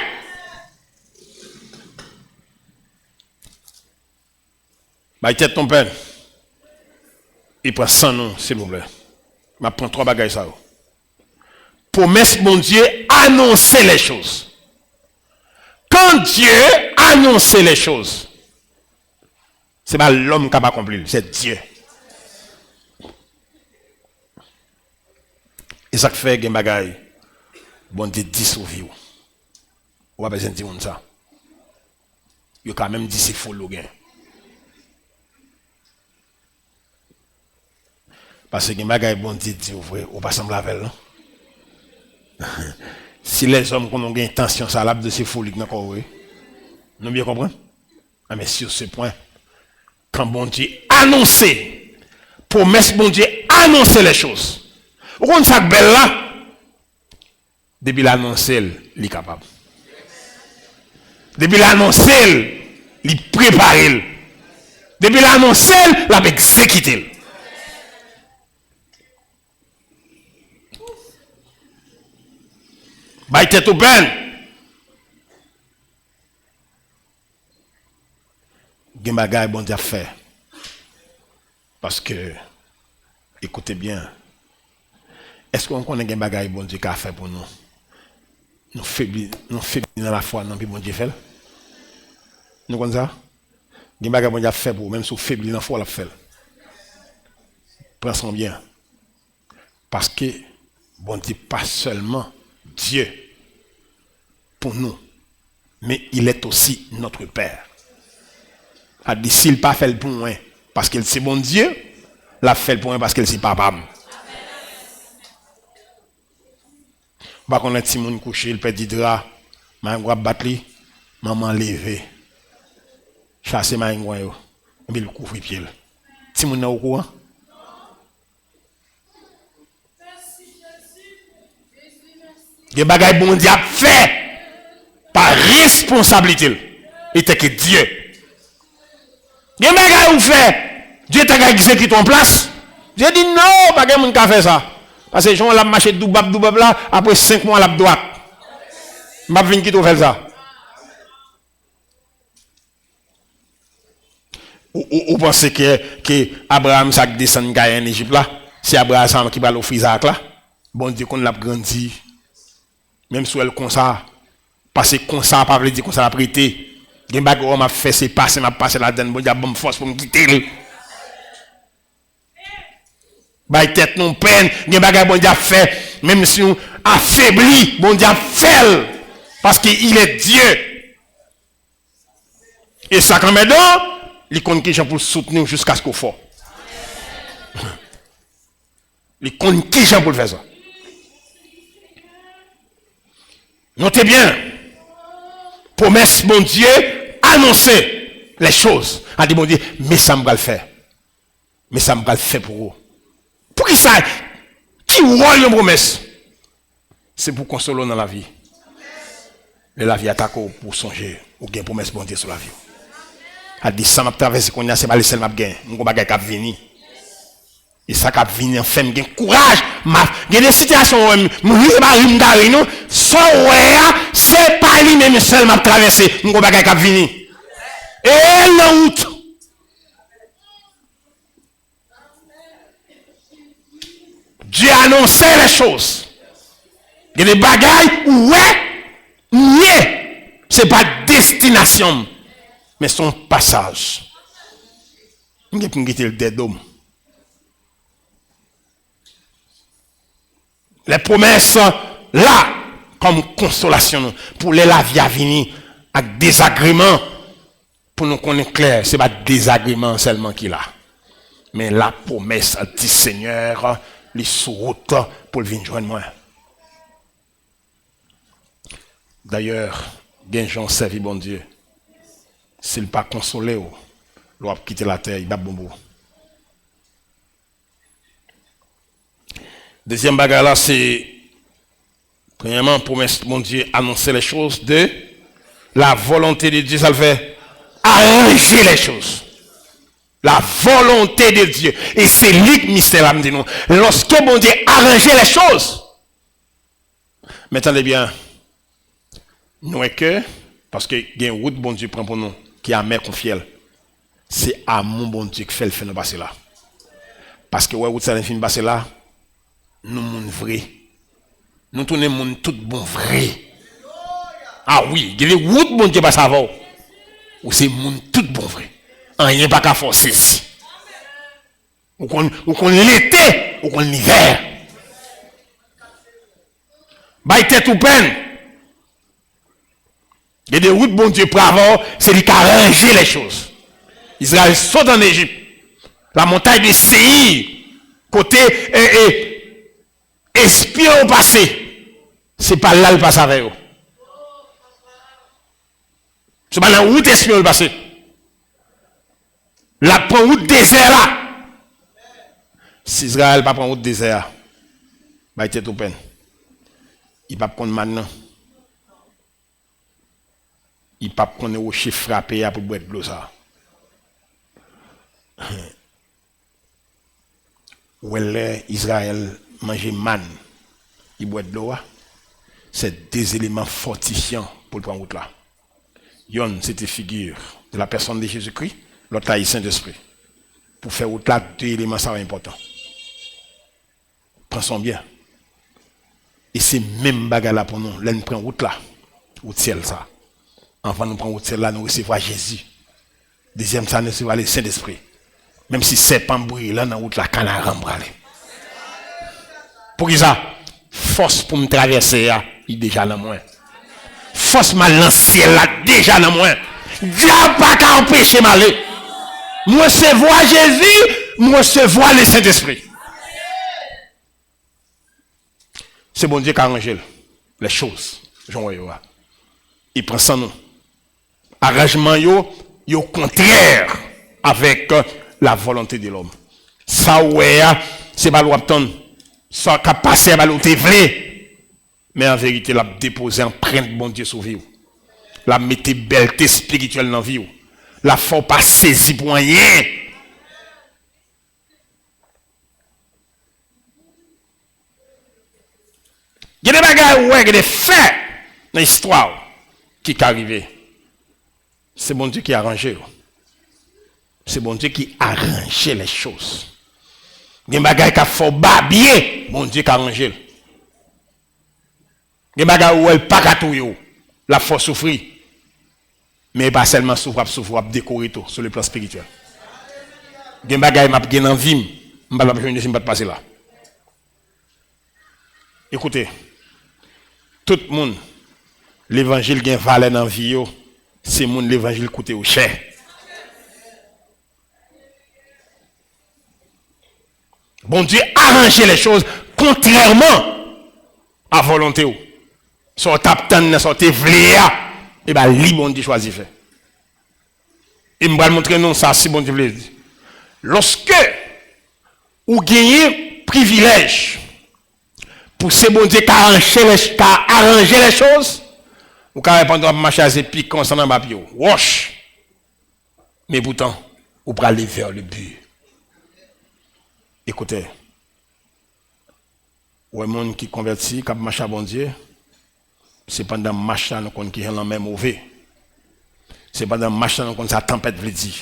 Bah, tête ton père. Il prend 100 noms, s'il vous plaît. Je prends 3 bagages ça. Promesse, mon Dieu, annoncer les choses. Quand Dieu annoncer les choses. Ce n'est pas l'homme qui va accomplir, c'est Dieu. Et ça fait que bagay, bon Dieu dit sur vie. On va besoin de dire ça. Il quand même dit c'est faux le gain. Parce que bagay bon Dieu dit vrai, on pas sembler avec non. Si les hommes qui ont une intention ça de c'est faux encore oui. Nous bien comprendre. Ah mais sur ce point quand bon Dieu annoncer promesse bon Dieu annoncer les choses. Vous comprenez ça belle là? Depuis l'annoncer, il est capable. Depuis l'annoncer, il est préparé. Depuis l'annoncer, il a exécuté. Bah, il était open. Il y a des bagages bon Dieu fait. Parce que, écoutez bien, est-ce qu'on connaît des bagages bon Dieu qui a fait pour nous? Nous faiblis dans la foi, non, puis bon Dieu fait. Nous connaissons ça? Des bagages bon Dieu fait pour même si nous faiblis dans la foi, la fait. Prenons bien. Parce que bon Dieu pas seulement Dieu pour nous, mais il est aussi notre Père. A dit s'il pas fait le pour moi parce qu'il c'est bon Dieu, l'a fait le pour moi parce qu'il c'est papa. Pas qu'on a petit monde couché, il perd drap, maman battre lui, maman lever. Chasser maman yo, et puis le couvre pied. Petit monde au courant. Des bagages bon Dieu a fait par responsabilité. Il était que Dieu. Des bagages ou fait Dieu t'a exécuté en place. Dieu dit non, pas quelqu'un qui a fait ça. Parce que Jean l'a marché doubab là après 5 mois la droite. M'a vinn qui te fait ça. Ou pensez que Abraham ça descend en Égypte là, c'est Abraham qui va l'offrir Isaac là. Bon Dieu qu'on l'a grandi. Même si elle comme ça, parce que comme ça, pas veut dire qu'on ça l'a prêté. Gen bagay m'a fait c'est passer, m'a passé la donne, bon Dieu bonne force pour me quitter. Bay tête non peine, gen bagay bon Dieu fait, même si on affaibli, bon Dieu fait parce qu'il est Dieu. Et ça quand même il compte qui pour soutenir jusqu'à ce qu'on fasse. Il compte qui pour faire ça. Notez bien, promesse mon Dieu, annoncer les choses. A dit mon Dieu, mais ça me va le faire. Mais ça me va le faire pour vous. Pour qui ça? Qui rôle une promesse? C'est pour consoler dans la vie. Et la vie attaque pour songer, ou bien promesse mon Dieu sur la vie. A dit ça m'a traversé qu'on a, c'est pas le seul m'a gagné. Mon bagage qui a venu. Et ça qui a venu en fait, j'ai courage. Il y a des situations où je ne pas c'est pas lui-même seul m'a traversé. Mon bagage qui a venu. Et la route. Dieu a annoncé les choses. Il y a des bagages où c'est pas destination, mais son passage. Il y a le dédôme. Les promesses là, comme consolation pour les la vie à venir, avec désagrément, pour nous connaître clair, ce n'est pas désagrément seulement qu'il a. Mais la promesse du Seigneur, les sous route pour le venir joindre moi. D'ailleurs, bien gens servi bon Dieu. S'il pas consolé, il va quitter la terre, il va bon. Deuxième bagarre là, c'est premièrement, promesse mon Dieu annoncer les choses de la volonté de Dieu, ça le fait arranger les choses. La volonté de Dieu. Et c'est lui le mystère là, me dit nous. Lorsque mon Dieu arrange les choses, maintenant bien, nous est que, parce que il y a une route bon Dieu prend pour nous, qui est amère confiel. C'est à mon bon Dieu qui fait le fait nous passer là. Parce que ouais, route ça fin passer là. Nous monde vrai. Nous tournons monde tout bon vrai. Ah oui, il y a des routes bon Dieu pas savoir. ou c'est moun tout bon vrai. Rien pas qu'à forcer. Ou qu'on l'été, ou qu'on l'hiver. Bah, tête ou peine. Il y a des routes, bon Dieu, pour avoir, c'est lui qui a arrangé les choses. Israël saute en Égypte. La montagne de Séir, côté espion au passé. C'est pas là le passe avec eux. C'est pas la route espion le passé. La prend route désert là. Si Israël pas prendre route désert, bah il était open. Il pas prendre maintenant. Il pas prendre au chef frappé pour boire de l'eau ça. Où Israël mange manne, il boit de l'eau. C'est des éléments fortifiants pour le prendre route là. Yon, c'était figure de la personne de Jésus-Christ, l'autre là, il Saint-Esprit. Pour faire route là, deux éléments ça va important. Pensons bien. Et c'est même bagarre là pour nous. Là, nous prenons route là, route ciel ça. Enfin, nous prenons route ciel là, nous recevons Jésus. Deuxième ça, nous recevons le Saint-Esprit. Même si c'est pas brûlé là, dans route là, quand la rampe aller. Pour qui ça? Force pour me traverser, il est déjà dans moi. Force mal dans le ciel là, déjà dans moi. Diable pas qu'à empêcher m'aller. Moi recevoir Jésus, moi recevoir le Saint-Esprit. C'est bon Dieu qui a arrangé les choses. Il prend ça nous. Arrangement yo contraire avec la volonté de l'homme. Ça ouais, c'est pas l'obtenir. Ça qui a passé à l'autre vrai. Mais en vérité, la déposer empreinte bon Dieu sur vie. La mettre belleté spirituelle dans vie. La faut pas saisir pour rien. Il y a des bagages, il y a des faits dans l'histoire qui sont arrivés. C'est bon Dieu qui a arrangé. C'est bon Dieu qui a arrangé les choses. Il y a des bagages qui font bien, bon Dieu qui a arrangé. Il y a des bagages où elle pas tout, la force souffrir. Mais pas seulement souffrir, décorer tout sur le plan spirituel. Il y a des bagages qui ont envie, je ne vais pas passer là. Écoutez, tout le monde, l'évangile qui a valeur dans la vie, c'est l'évangile coûte au cher. Bon Dieu a arrangé les choses contrairement à volonté. Soit taptan, soit vléa, et bien, li bon Dieu choisit fait. Et je vais montrer non ça si bon Dieu veut dire. Lorsque vous gagnez privilège pour ce bon Dieu qui a arrangé les choses, vous pouvez répondre à marcher à pique concernant ma bio. Wash. Mais pourtant, vous pouvez aller vers le but. Écoutez, ou un monde qui convertit, qui marche à bon Dieu, c'est pendant marche là nous qui est la même mauvais. C'est pendant marche là nous sa tempête veut dire.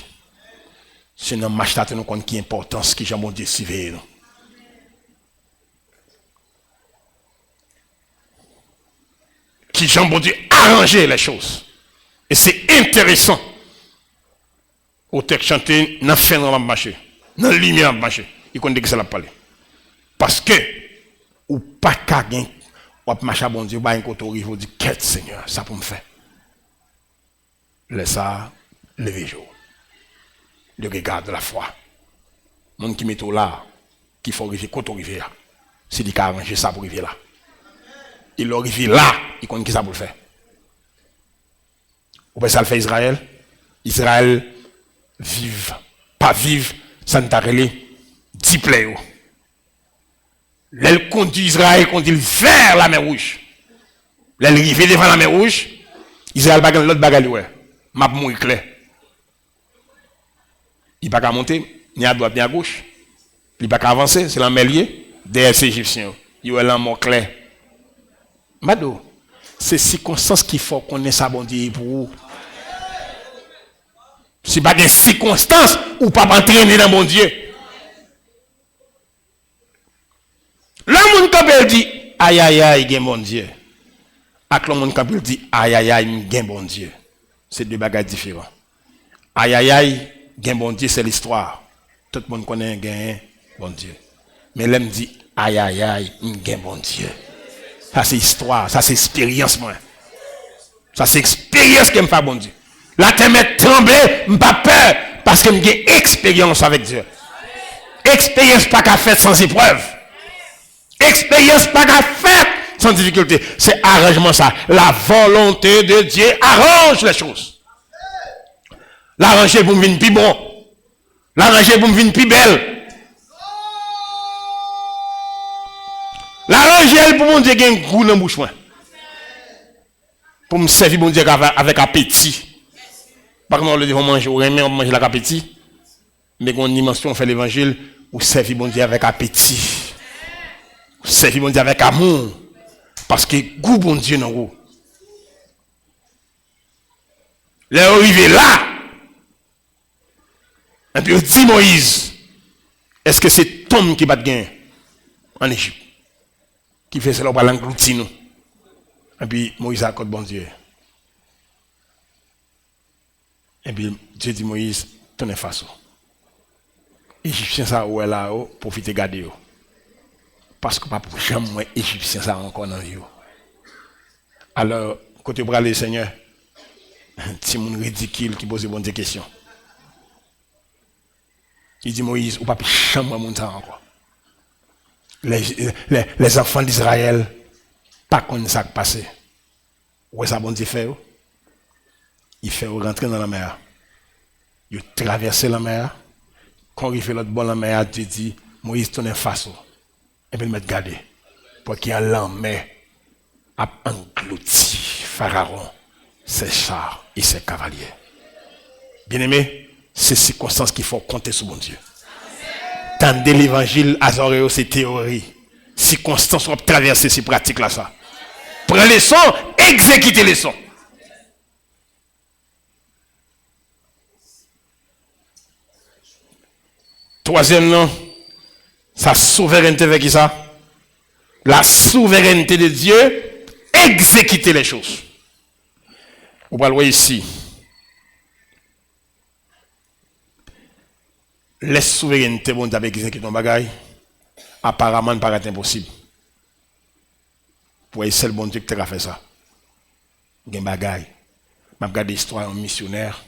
C'est dans marche là nous qui importance qui Jean bon Dieu surveille nous. Qui Jean bon Dieu arranger les choses. Et c'est intéressant. Au texte chanté dans fin de marcher, dans lumière marcher. Il connaît que ça l'a parlé. Parce que ou pas qu'à gagner ou marcher à bon Dieu, bah un côté vous dit quête Seigneur, ça pour me faire. Laisse ça lever jour. Le regard de la foi. Mon qui met tout là, qui faut arriver côté arriver là. C'est dit qu'a arranger ça pour arriver là. Il arrive là, il connaît qui ça pour le faire. Ou bien ça le fait Israël. Israël pas vive, ça ne t'a relé, 10 plaies. Elle conduit Israël vers la mer rouge. Elle arrive devant la mer rouge. Israël va l'autre bagarre ouais. M'a mourir clair. Il va pas monter ni à droite ni à gauche. Il va pas avancer, c'est la mer liée derrière ces Égyptiens. Il est là mort clair. Mado, c'est circonstances qu'il faut connaître ça bon Dieu pour vous. Si pas des circonstances ou pas entraîner dans bon Dieu. Le monde qui dit aïe aïe aïe, il y a bon Dieu. Et le monde qui dit aïe aïe aïe, il y a bon Dieu. C'est deux bagages différents. Aïe aïe aïe, gain bon Dieu, c'est l'histoire. Tout le monde connaît gain bon Dieu. Mais l'homme dit aïe aïe aïe, gain bon Dieu. Ça c'est histoire, ça c'est expérience moi. Ça c'est expérience qui me fait bon Dieu. La terre m'a tremblé, m'pas peur parce que j'ai expérience avec Dieu. Expérience pas qu'à faire sans épreuve. Expérience pas qu'à faire sans difficulté. C'est arrangement ça. La volonté de Dieu arrange les choses. L'arranger pour me venir plus bon. L'arranger pour me venir plus belle. L'arranger pour mon Dieu gagner un goût dans la bouche. Pour me servir mon Dieu avec appétit. Par contre, on le dit, on mange, on mange avec appétit. Mais quand on dimension, on fait l'évangile, on servir mon Dieu avec appétit. On servir mon Dieu avec amour. Parce que goût bon Dieu dans vous. Là, arrivé là. Et puis, on dit Moïse, est-ce que c'est Tom qui va gagner en Égypte? Qui fait cela pour l'engloutir nous? Et puis, Moïse accorde bon Dieu. Et puis, Dieu dit Moïse, tourne face. Égyptien, ça, ou est là, profitez, garder. Parce que pas pour jamais Égyptien, ça encore dans vous. Alors, côté bras les Seigneur, un petit monde ridicule qui pose bonne questions. Il dit Moïse, ou pas jamais mon ça encore. Les enfants d'Israël, pas qu'on ça passé. Ouais, ça bon Dieu fait. Il fait rentrer dans la mer. Il traverse la mer. Quand il fait l'autre bord de la mer, Dieu dit, Moïse tourne face. Et puis il m'a gardé. Pour qu'il y a l'armée à englouti Pharaon, ses chars et ses cavaliers. Bien-aimé, c'est circonstances qu'il faut compter sur mon Dieu. Tendez l'évangile, Azoréo, c'est théorie. Circonstances pour traverser ces pratiques-là, ça. Prenez les sons, exécutez les sons. Troisièmement, sa souveraineté avec qui ça? La souveraineté de Dieu, exécuter les choses. Vous va le voir ici. Les souverainetés, bon, d'abord exécuter ton bagage, apparemment, ne paraît impossible. Pour c'est le bon Dieu qui a fait ça. Il y a un bagage. Je regarde l'histoire d'un missionnaire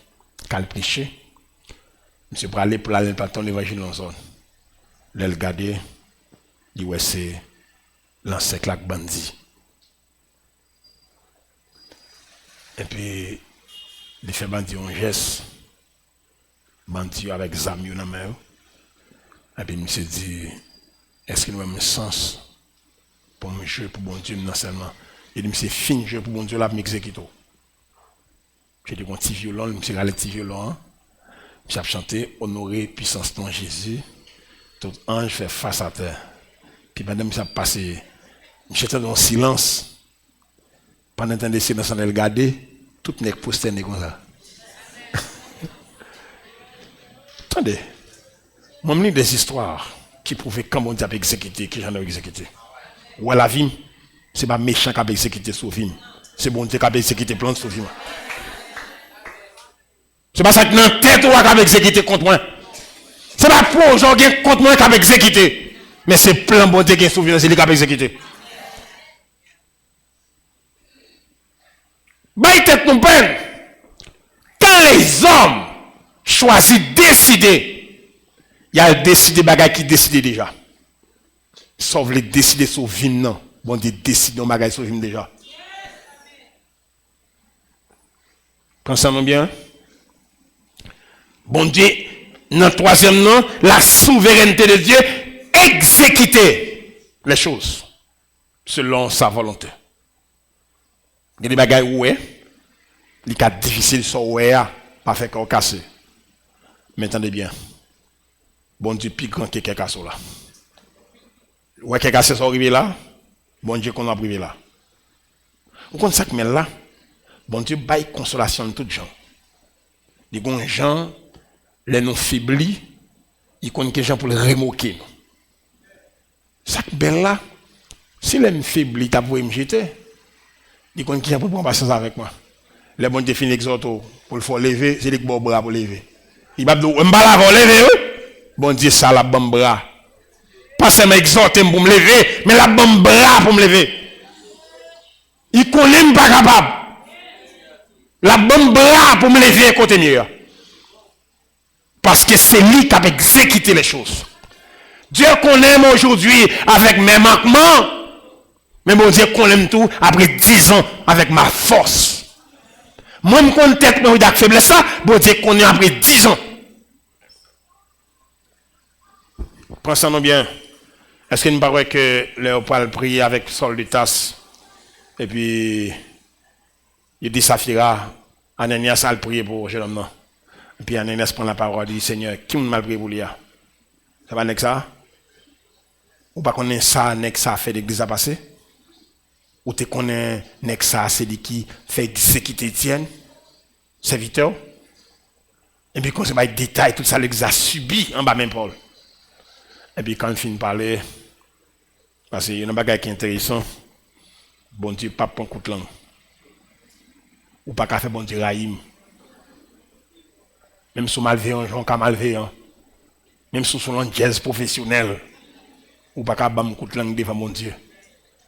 qui a prêché. Je suis aller pour aller par ton évangile en zone. Là, le garder, il dit, c'est l'ancêtre là bandit. Et puis, il fait bandit un geste. Bandit avec Zami dans la main. Et puis, il me dit, est-ce qu'il nous a un sens pour me jouer pour bon Dieu non seulement? Il dit, c'est fin jeu pour bon Dieu là, m'exécuter. J'ai dit, un petit violon, je me petit violon. J'ai chanté, honorer puissance dans Jésus. Tout ange fait face à terre. Puis pendant que ça passé, j'étais dans le silence. Pendant que le silence, on a regardé, tout n'est pas posté comme ça. Attendez, moi, je lis des histoires qui prouvent comment Dieu a exécuté, que j'en ai exécuté. Ou la vie, ce n'est pas méchant qui a exécuté sur vie. C'est bon Dieu qui a exécuté plein de sur vie. Ce n'est pas ça que dans la tête qui a exécuté contre moi. Ce n'est pas pour gens qui contre moi qui a exécuté. Mais c'est plein de bon Dieu qui est souvenir, c'est lui qui a exécuté. Baille tête nous peine. Quand les hommes choisissent décider, il y a décidé bagay qui décide déjà. Sauf les décider sur vie non. Bon Dieu décide nos bagay sur vie déjà. Pensez-nous bien. Bon Dieu, dans le troisième nom, la souveraineté de Dieu, exécuter les choses selon sa volonté. Il y a des bagages où est, il est difficile sur où est, pas faire qu'on casse. Mais attendez bien, bon Dieu plus grand que quelqu'un là. Ouais, quelqu'un sont arrivé là, bon Dieu qu'on a privé là. Vous comprenez ça que mais là, bon Dieu baille consolation de tous gens. Les gens les non faiblis, ils connaissent que gens pour les remoquer. Ça que belle là, si les faiblis t'as pour me jeter, ils connaissent que gens pour prendre patience avec moi. Les bons définissent exhorto pour le faire lever, c'est les bons bras pour lever. Il va dire, on va la lever, bon Dieu, ça la bon bras. Pas seulement exhorter pour me lever, mais la bon bras pour me lever. Il connaît pas capable. La bon bras pour me lever côté mieux. Parce que c'est lui qui a exécuté les choses. Dieu qu'on aime aujourd'hui avec mes manquements, mais bon Dieu qu'on aime tout après 10 ans avec ma force. Moi, je compte tête, mais avec faiblesse, ça, bon Dieu qu'on aime après 10 ans. Pensons-nous bien. Est-ce qu'il ne paraît que Léopold prie avec Saul de Tasse et puis il dit Saphira, Ananias a prié pour jeune homme. Et puis Ananias prend la parole et dit Seigneur, qui m'a prié pour lui? Ça va avec ça? Ou pas connaître ça, nek ça fait l'église à passer? Ou tu connais nek ça, c'est lui qui fait exécuter Étienne, serviteur? Et puis quand c'est pas les détails, tout ça l'église a subi en bas même Paul. Et puis quand il finit de parler, parce qu'il y a un bagage qui est intéressant, bon Dieu, pas pour un coup de langue. Ou pas qu'à faire bon Dieu raïm. Même sous malveillant, Jean qu'à malveillant. Même sous son jazz professionnel. Ou pas qu'à bam coup de langue devant mon Dieu.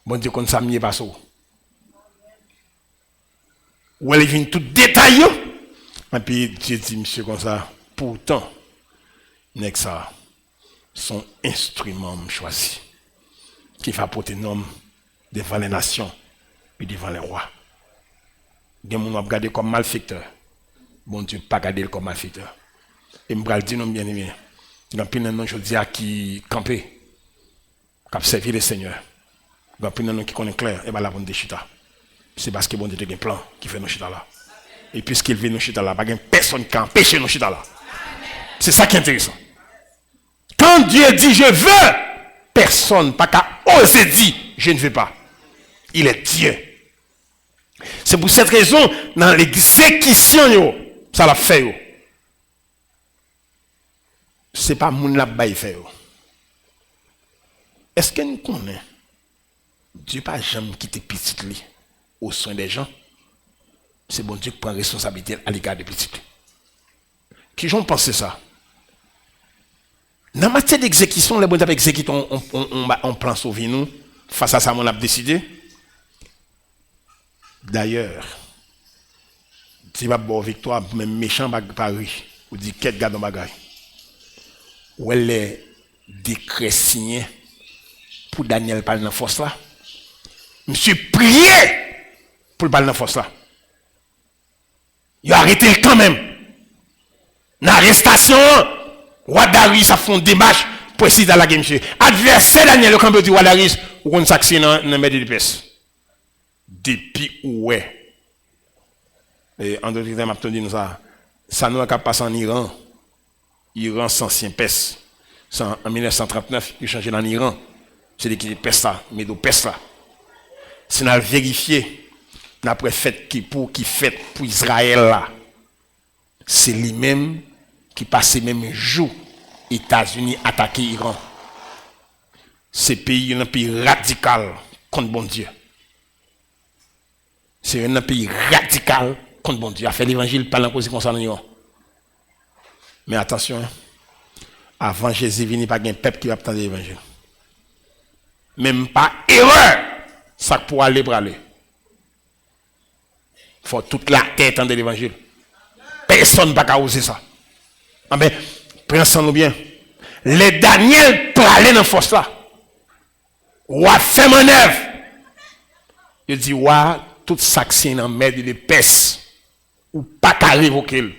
Bon Dieu, qu'on s'amie pas ça. Ou elle vient tout détaillé. Et puis Dieu dit, monsieur, comme ça, pourtant, n'est que ça, son instrument choisi. Qui va porter nom devant les nations et devant les rois. Des gens ont regardé comme malfaiteur. Bon Dieu, pas regarder comme malfaiteur. Et je vais dire, non, bien aimé, il y a plein de gens qui campent, qui ont servi le Seigneur. Il y a plein de gens qui connaissent clair, et bien là, bon Dieu, chita. C'est parce que bon Dieu a un plan qui fait nos chita là. Et puisqu'il veut nos chita là, il n'y a personne qui empêche nos chita là. C'est ça qui est intéressant. Quand Dieu dit je veux, personne pas qu'à oser dire je ne veux pas. Il est Dieu. C'est pour cette raison, dans l'exécution, ça l'a fait. Ce n'est pas mon la baille fait. Est-ce que nous connaissons Dieu pas jamais quitté petit lit au soin des gens? C'est bon Dieu qui prend responsabilité à l'égard des petits. Qui j'en pense ça? Dans la matière d'exécution, les bons exécutons on plan sauver nous. Face à ça, on a décidé. D'ailleurs, si va bon victoire, même méchant Paris, ou dit qu'est-ce que dans bagaille. Ou elle est décret signé pour Daniel parler dans force là. Monsieur prié pour le parler dans force là. Il a arrêté quand même. Dans l'arrestation, Roi Darius a fait une démarche pour essayer de la game. Adversaire Daniel, quand on dit Roi Darius, ou on s'accède dans le médias de peste. Depuis où est. Et en d'autres termes, je dis ça. Ça nous a passé en Iran. Iran sans ancien peste. En 1939, il a changé en Iran. C'est l'équipe peste là, mais de peste là. Si on a vérifié, après fait qui fait pour Israël là, c'est lui-même qui passe le même jour, États-Unis attaquer Iran. Ce pays est un pays radical contre bon Dieu. C'est un pays radical contre bon Dieu. A fait l'évangile par l'imposé concernant Iran. Mais attention, avant Jésus venu, pas un peuple qui va attendre l'évangile. Même pas erreur, ça pour aller pour aller. Il faut toute la tête entendre l'évangile. Personne ne va pas oser ça. Ah ben, prenons-nous bien. Les Daniel pour aller dans force là. Roi fait manœuvre. Il dit, roi, tout ça qui est dans mer de l'épaisse. Ou pas qu'à révoquer.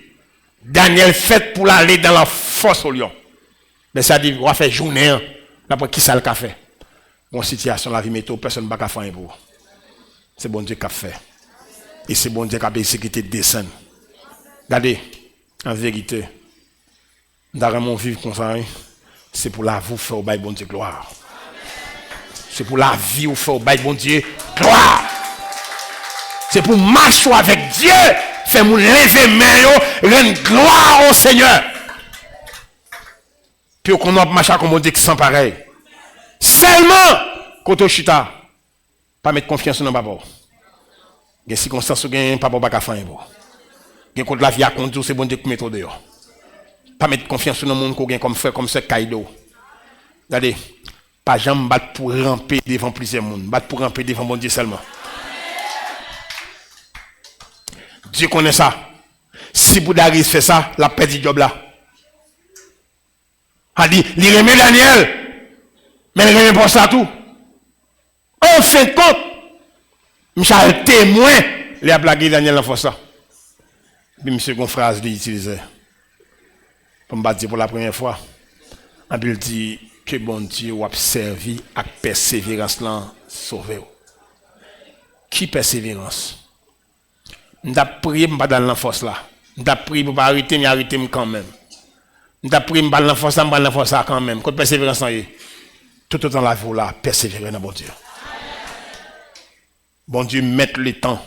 Daniel fait pour aller dans la force au lion. Mais ça dit, roi fait journée. Après, qui ça le fait? Bon, situation, la vie météo, personne ne va faire un pour. C'est bon Dieu qui a fait. Et c'est bon Dieu qui a exécuté des scènes. Regardez, en vérité, dans mon vivre comme ça, c'est pour la vous faire au bail bon Dieu gloire. C'est pour la vie ou faire au bail bon Dieu gloire. C'est pour marcher avec Dieu, faire mon lever main, rendre gloire au Seigneur. Puis qu'on a marché comme on dit que sans pareil. Seulement, quand on chita, pas mettre confiance dans Babo. Des circonstances où il papa pas faire pour. Gen contre la vie à conduire c'est bon Dieu qui met dehors. Pas mettre confiance dans le monde qu'on gagne comme frère comme ce Kaido. Regardez, pas jamais battre pour ramper devant plusieurs monde, battre pour ramper devant bon Dieu seulement. Dieu connaît ça. Si Boudaris fait ça, la paix du job là. A dit, il remet Daniel, mais il remet pas ça tout. En fin de compte, Michel témoin, il a blagué Daniel en force là. Puis monsieur une phrase qu'il utilisait. Pour me dire pour la première fois. Il dit que bon Dieu a servi avec persévérance là sauvé. Qui persévérance? M'da prié m'pas dans la force là. M'da prié pour pas arrêter mais arrêter quand même. M'da prié m'pas dans la force là, m'pas dans la force là quand même. Quand persévérance là tout autant la vie là, persévérer dans bon Dieu. Bon Dieu mettre le temps.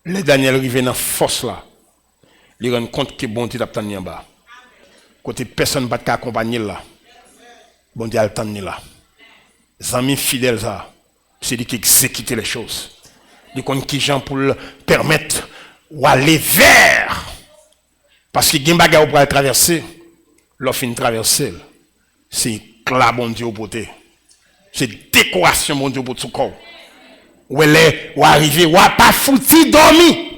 Les Daniel arrivé dans force là. Il rend compte que bon Dieu t'a tenu en bas. Côté personne pas accompagner là. Bon Dieu a tenu là. Les amis fidèles ça, c'est lui qui exécute les choses. Il compte qui gens pour le permettre ou aller vers parce que gen bagay pour traverser, l'offre une traverser. C'est là bon Dieu au côté. C'est décoration bon Dieu pour tout corps. Ou elle est ou arriver ou pas fouti dormi.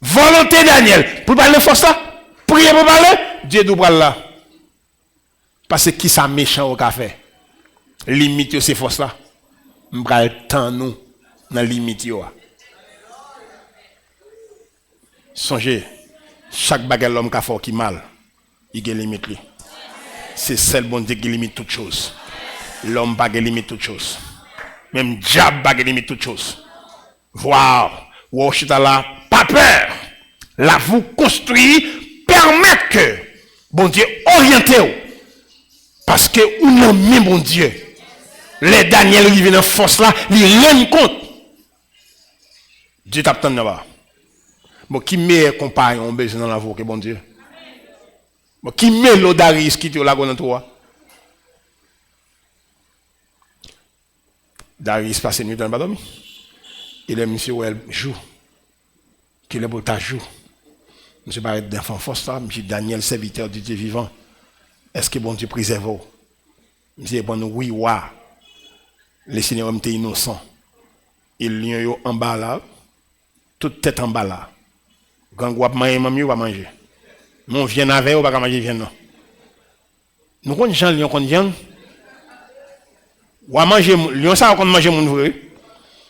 Volonté Daniel, pour parler force là, prier pour parler, Dieu doit parler là. Parce que qui ça méchant au café? Limite ces forces là. M'bral temps nous dans limite yo. Songez, chaque bagarre l'homme qui fait qui mal, il a limite lui. C'est seul bon Dieu qui limite toute chose. L'homme pas limite toute chose. Même diable pas limite toute chose. Voir, ou là, pas peur. Là vous construire, permettre que bon Dieu oriente. Parce que ou non même bon Dieu. Les Daniel qui viennent en force là, ils rendent compte. Dieu t'attend là-bas. Bon, qui met compagnon besoin dans la voie que bon Dieu. Bon, qui met l'odaris qui te la dans toi. Darius passe une nuit dans le bâtiment. Il est monsieur où elle joue. Qu'il est pour ta joue. Monsieur paraît d'enfant force là, monsieur Daniel, serviteur du Dieu vivant. Est-ce que bon Dieu préserve vous? Monsieur bon oui, wa. Le Seigneur était innocent. Il lion en bas là, toute tête en bas là. Quand vous manger, mamie va manger. Mon vient avec ou pas manger vient non. Nous connaissons gens lion qu'on vient. Ou à manger lion ça qu'on manger moun vrai.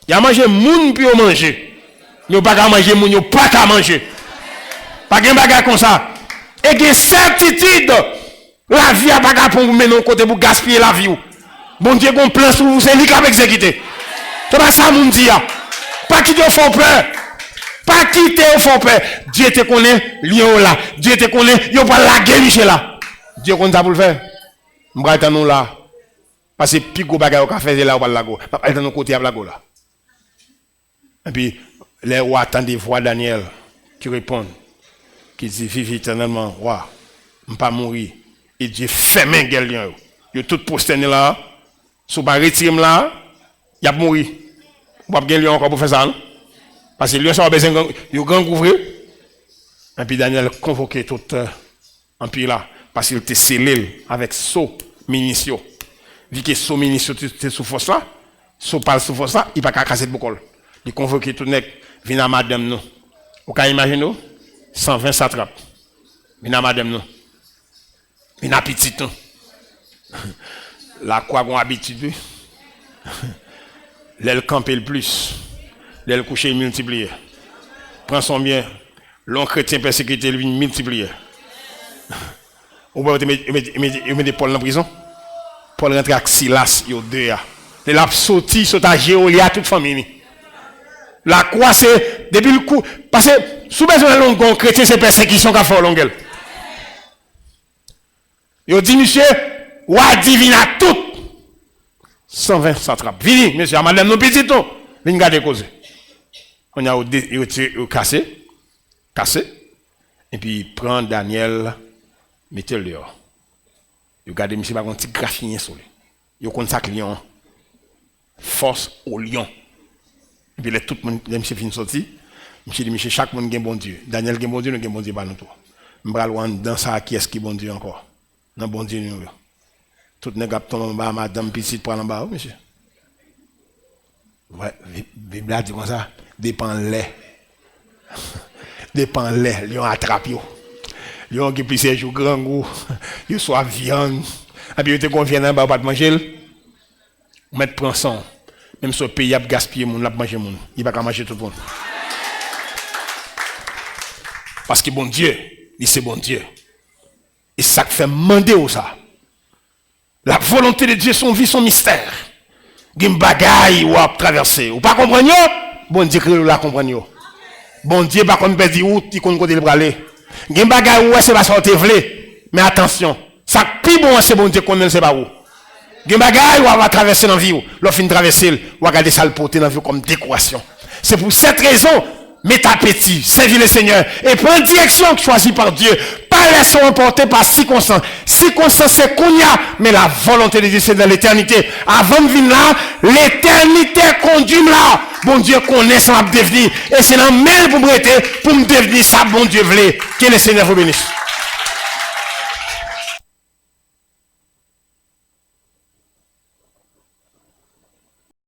Il a mangé moun puis au manger. Nous pas manger moun, nous pas manger. Pas gen bagarre comme ça. Et gen certitude la vie a pas pour mener non côté pour gaspiller la vie. Bon Dieu gon plan sur vous c'est lui qui va exécuter. C'est pas ça moun dit. Pas quitter au fond peur. Pas quitter au fond peur. Dieu te connaît lion là. Dieu te connaît yo pas la guerre là. Dieu connaît ça pour le faire. M'bra nous là. Parce que plus gros bagarre au faire là ou pas la go. Pas dans côté à la go là. Et puis les rois attendent voix Daniel qui répond qui dit vive éternellement roi, m'pas mourir. Et Dieu ferme gueule lion. Yo tout posterné là. Si vous ne retirez là, il y a mourir. Vous ne pouvez pas encore pour faire ça. Non? Parce que lui, ça va besoin de grand couvrir. Et puis Daniel convoqué tout empire là. Parce qu'il était scellé avec saut munitions. Vu que saut munitions était sous force là, saut parle sous force là, il ne peut pas casser de boucle. Il convoqué tout le monde, viens à madame nous. Vous pouvez imaginer 120 satrapes. Viens à madame nous. Viens à petit nous. La quoi qu'on habitude, l'aile camper le plus, l'aile coucher multiplier. Prends son bien, l'on chrétien persécuté lui multiplier. Ou bien il met des Paul en prison. Paul rentre avec Silas, il y a deux. Il a sorti, sur ta géolia toute famille. La croix c'est, depuis le coup, parce que sous besoin de l'on chrétien c'est persécution qu'a fait l'ongel. Il dit monsieur, ou a divine à tout. 120 satrapes. Vini, monsieur, madame, nous petit tout. Vini garder cause. On a cassé. Et puis, prend Daniel, mettez le dehors. Il regarde monsieur, par un petit graffinier sur lui. Il compte ça client. Force au lion. Et puis tout le monde, monsieur fin sorti. Monsieur dit, monsieur, chaque monde a un bon Dieu. Daniel a un bon Dieu, nous avons un bon Dieu par nous tout. Je vais dans ça, qui est-ce qui est bon Dieu encore? Non, bon Dieu, nous. Tout le monde tombe en bas, madame, petite, pour en bas, monsieur. Ouais, la Bible a dit comme ça, dépend les. Dépend les, lion attrape yo. Lion qui puisse jouer grand goût, il soit viande. Et puis, il te convient en bas, pas de manger. Mettre prend sang. Même si le pays a gaspillé, il a mangé, il va pas manger tout le monde. Parce que bon Dieu, il c'est bon Dieu. Et ça fait demander au ça. La volonté de Dieu, son vie, son mystère. Il y a une bagaille ou à traverser. Ou pas comprendre? Bon Dieu, que la comprendre. Bon Dieu, pas qu'on peut dire où, il compte côté le braler. Il y a une bagaille où c'est pas sortir vlé. Mais attention, ça plus bon, c'est bon Dieu qu'on ne sait pas où. Il y a une bagaille où on va traverser dans la vie. L'offre de traverser, on va garder ça le porter dans la vie comme décoration. C'est pour cette raison, mets appétit, servir le Seigneur et prends une direction choisie par Dieu. Pas laisser emporter par circonstance. Circonstance c'est qu'on y a, mais la volonté de Dieu c'est dans l'éternité. Avant de venir là, l'éternité conduit là. Bon Dieu connaît ça va devenir. Et c'est dans le même pour me devenir ça, bon Dieu voulait. Que le Seigneur vous bénisse.